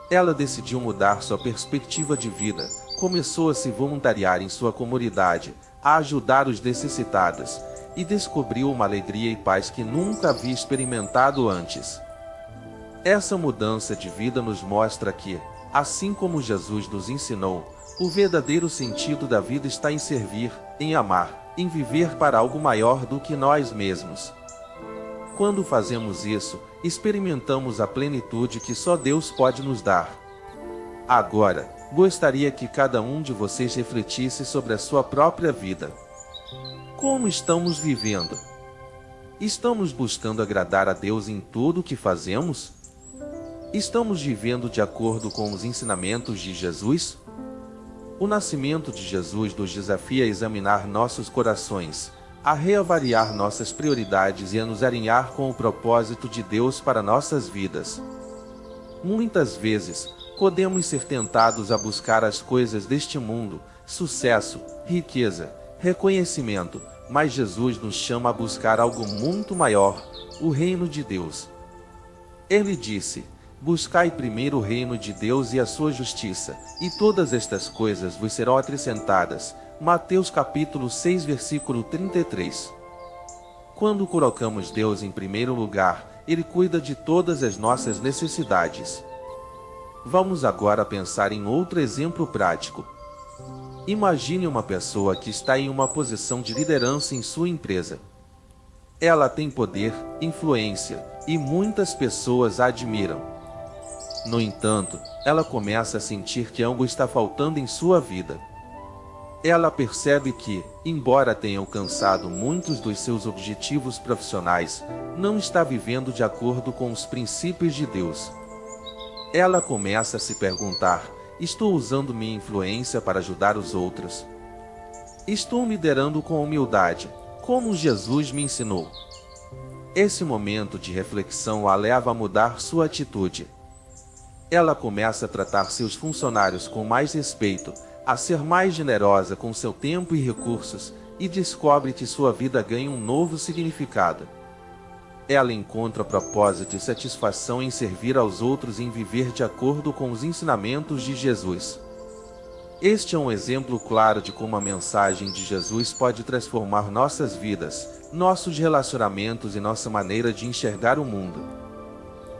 Ela decidiu mudar sua perspectiva de vida, começou a se voluntariar em sua comunidade, a ajudar os necessitados, e descobriu uma alegria e paz que nunca havia experimentado antes. Essa mudança de vida nos mostra que, assim como Jesus nos ensinou, o verdadeiro sentido da vida está em servir, em amar, em viver para algo maior do que nós mesmos. Quando fazemos isso, experimentamos a plenitude que só Deus pode nos dar. Agora, gostaria que cada um de vocês refletisse sobre a sua própria vida. Como estamos vivendo? Estamos buscando agradar a Deus em tudo o que fazemos? Estamos vivendo de acordo com os ensinamentos de Jesus? O nascimento de Jesus nos desafia a examinar nossos corações, a reavaliar nossas prioridades e a nos alinhar com o propósito de Deus para nossas vidas. Muitas vezes, podemos ser tentados a buscar as coisas deste mundo, sucesso, riqueza, reconhecimento, mas Jesus nos chama a buscar algo muito maior, o reino de Deus. Ele disse: buscai primeiro o reino de Deus e a sua justiça, e todas estas coisas vos serão acrescentadas. Mateus capítulo 6, versículo 33. Quando colocamos Deus em primeiro lugar, Ele cuida de todas as nossas necessidades. Vamos agora pensar em outro exemplo prático. Imagine uma pessoa que está em uma posição de liderança em sua empresa. Ela tem poder, influência, e muitas pessoas a admiram. No entanto, ela começa a sentir que algo está faltando em sua vida. Ela percebe que, embora tenha alcançado muitos dos seus objetivos profissionais, não está vivendo de acordo com os princípios de Deus. Ela começa a se perguntar: estou usando minha influência para ajudar os outros? Estou liderando com humildade, como Jesus me ensinou? Esse momento de reflexão a leva a mudar sua atitude. Ela começa a tratar seus funcionários com mais respeito, a ser mais generosa com seu tempo e recursos, e descobre que sua vida ganha um novo significado. Ela encontra propósito e satisfação em servir aos outros e em viver de acordo com os ensinamentos de Jesus. Este é um exemplo claro de como a mensagem de Jesus pode transformar nossas vidas, nossos relacionamentos e nossa maneira de enxergar o mundo.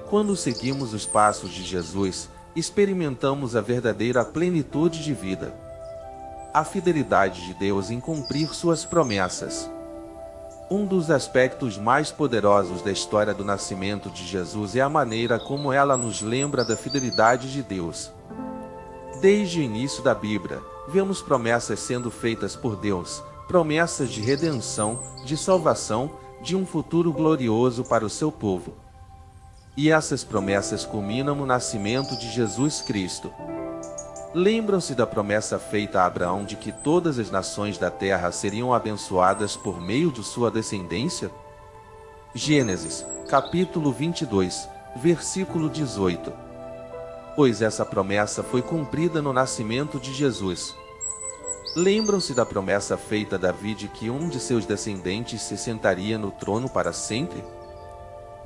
Quando seguimos os passos de Jesus, experimentamos a verdadeira plenitude de vida. A fidelidade de Deus em cumprir suas promessas. Um dos aspectos mais poderosos da história do nascimento de Jesus é a maneira como ela nos lembra da fidelidade de Deus. Desde o início da Bíblia, vemos promessas sendo feitas por Deus, promessas de redenção, de salvação, de um futuro glorioso para o seu povo. E essas promessas culminam no nascimento de Jesus Cristo. Lembram-se da promessa feita a Abraão de que todas as nações da terra seriam abençoadas por meio de sua descendência? Gênesis, capítulo 22, versículo 18. Pois essa promessa foi cumprida no nascimento de Jesus. Lembram-se da promessa feita a Davi de que um de seus descendentes se sentaria no trono para sempre?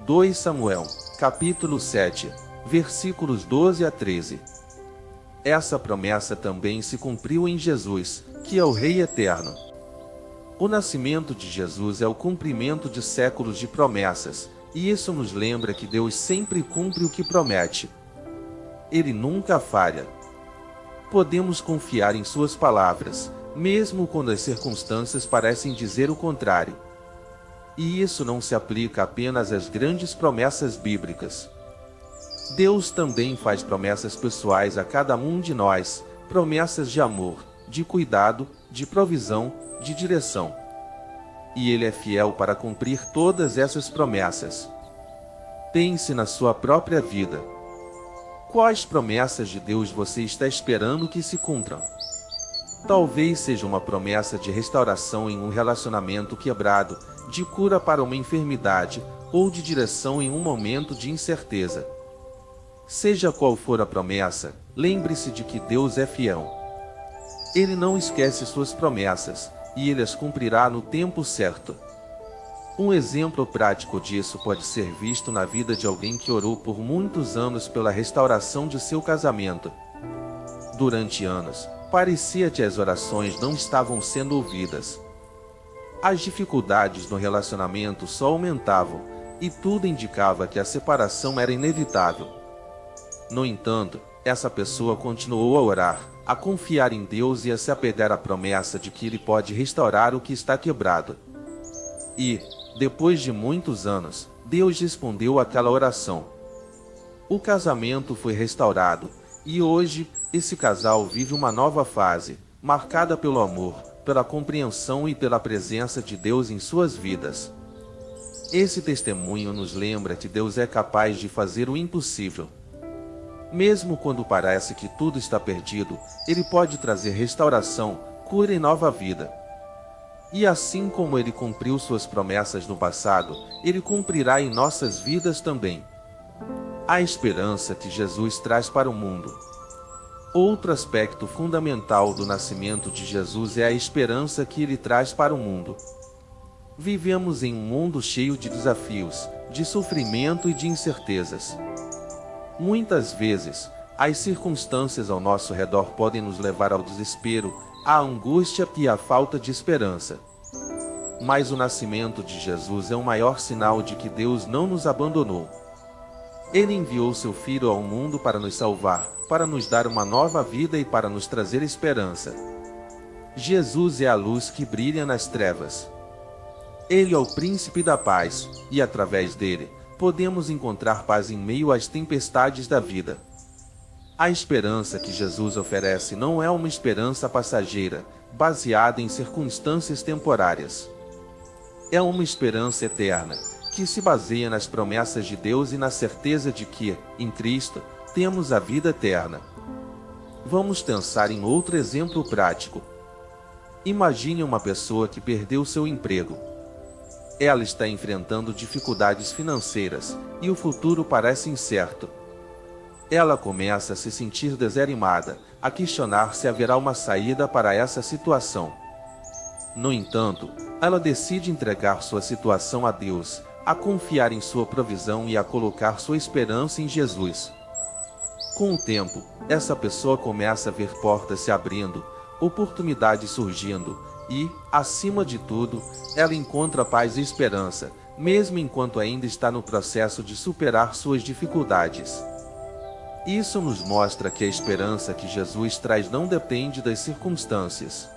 2 Samuel, capítulo 7, versículos 12 a 13. Essa promessa também se cumpriu em Jesus, que é o Rei Eterno. O nascimento de Jesus é o cumprimento de séculos de promessas, e isso nos lembra que Deus sempre cumpre o que promete. Ele nunca falha. Podemos confiar em suas palavras, mesmo quando as circunstâncias parecem dizer o contrário. E isso não se aplica apenas às grandes promessas bíblicas. Deus também faz promessas pessoais a cada um de nós, promessas de amor, de cuidado, de provisão, de direção. E Ele é fiel para cumprir todas essas promessas. Pense na sua própria vida. Quais promessas de Deus você está esperando que se cumpram? Talvez seja uma promessa de restauração em um relacionamento quebrado, de cura para uma enfermidade, ou de direção em um momento de incerteza. Seja qual for a promessa, lembre-se de que Deus é fiel. Ele não esquece suas promessas, e Ele as cumprirá no tempo certo. Um exemplo prático disso pode ser visto na vida de alguém que orou por muitos anos pela restauração de seu casamento. Durante anos, parecia que as orações não estavam sendo ouvidas. As dificuldades no relacionamento só aumentavam, e tudo indicava que a separação era inevitável. No entanto, essa pessoa continuou a orar, a confiar em Deus e a se apegar à promessa de que Ele pode restaurar o que está quebrado. E, depois de muitos anos, Deus respondeu àquela oração. O casamento foi restaurado, e hoje, esse casal vive uma nova fase, marcada pelo amor, pela compreensão e pela presença de Deus em suas vidas. Esse testemunho nos lembra que Deus é capaz de fazer o impossível. Mesmo quando parece que tudo está perdido, Ele pode trazer restauração, cura e nova vida. E assim como Ele cumpriu suas promessas no passado, Ele cumprirá em nossas vidas também. A esperança que Jesus traz para o mundo. Outro aspecto fundamental do nascimento de Jesus é a esperança que Ele traz para o mundo. Vivemos em um mundo cheio de desafios, de sofrimento e de incertezas. Muitas vezes, as circunstâncias ao nosso redor podem nos levar ao desespero, à angústia e à falta de esperança. Mas o nascimento de Jesus é o maior sinal de que Deus não nos abandonou. Ele enviou seu Filho ao mundo para nos salvar, para nos dar uma nova vida e para nos trazer esperança. Jesus é a luz que brilha nas trevas. Ele é o príncipe da paz, e através dele, podemos encontrar paz em meio às tempestades da vida. A esperança que Jesus oferece não é uma esperança passageira, baseada em circunstâncias temporárias. É uma esperança eterna, que se baseia nas promessas de Deus e na certeza de que, em Cristo, temos a vida eterna. Vamos pensar em outro exemplo prático. Imagine uma pessoa que perdeu seu emprego. Ela está enfrentando dificuldades financeiras, e o futuro parece incerto. Ela começa a se sentir desanimada, a questionar se haverá uma saída para essa situação. No entanto, ela decide entregar sua situação a Deus, a confiar em sua provisão e a colocar sua esperança em Jesus. Com o tempo, essa pessoa começa a ver portas se abrindo, oportunidades surgindo, e, acima de tudo, ela encontra paz e esperança, mesmo enquanto ainda está no processo de superar suas dificuldades. Isso nos mostra que a esperança que Jesus traz não depende das circunstâncias.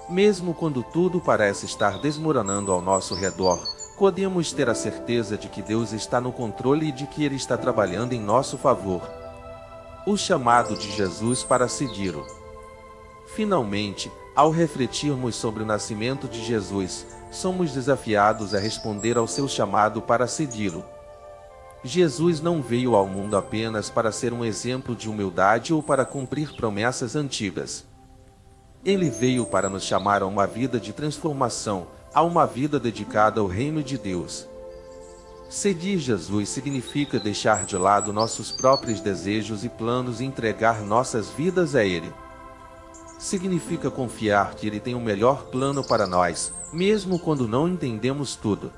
Mesmo quando tudo parece estar desmoronando ao nosso redor, podemos ter a certeza de que Deus está no controle e de que Ele está trabalhando em nosso favor. O chamado de Jesus para segui-lo. Finalmente, ao refletirmos sobre o nascimento de Jesus, somos desafiados a responder ao seu chamado para segui-lo. Jesus não veio ao mundo apenas para ser um exemplo de humildade ou para cumprir promessas antigas. Ele veio para nos chamar a uma vida de transformação, a uma vida dedicada ao reino de Deus. Seguir Jesus significa deixar de lado nossos próprios desejos e planos e entregar nossas vidas a Ele. Significa confiar que Ele tem o melhor plano para nós, mesmo quando não entendemos tudo.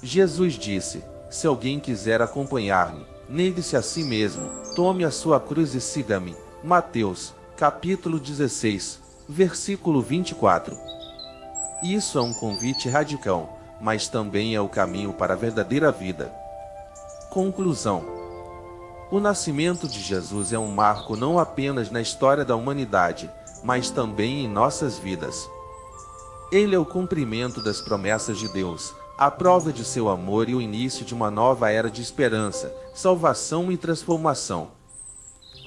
Jesus disse: se alguém quiser acompanhar-me, negue-se a si mesmo, tome a sua cruz e siga-me. Mateus, capítulo 16, versículo 24. Isso é um convite radical, mas também é o caminho para a verdadeira vida. Conclusão. O nascimento de Jesus é um marco não apenas na história da humanidade, mas também em nossas vidas. Ele é o cumprimento das promessas de Deus, a prova de seu amor e o início de uma nova era de esperança, salvação e transformação.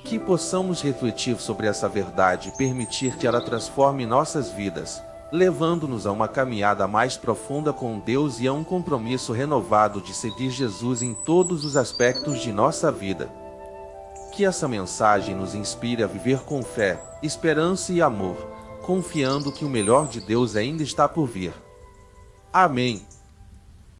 Que possamos refletir sobre essa verdade e permitir que ela transforme nossas vidas, levando-nos a uma caminhada mais profunda com Deus e a um compromisso renovado de seguir Jesus em todos os aspectos de nossa vida. que essa mensagem nos inspire a viver com fé, esperança e amor, confiando que o melhor de Deus ainda está por vir. Amém.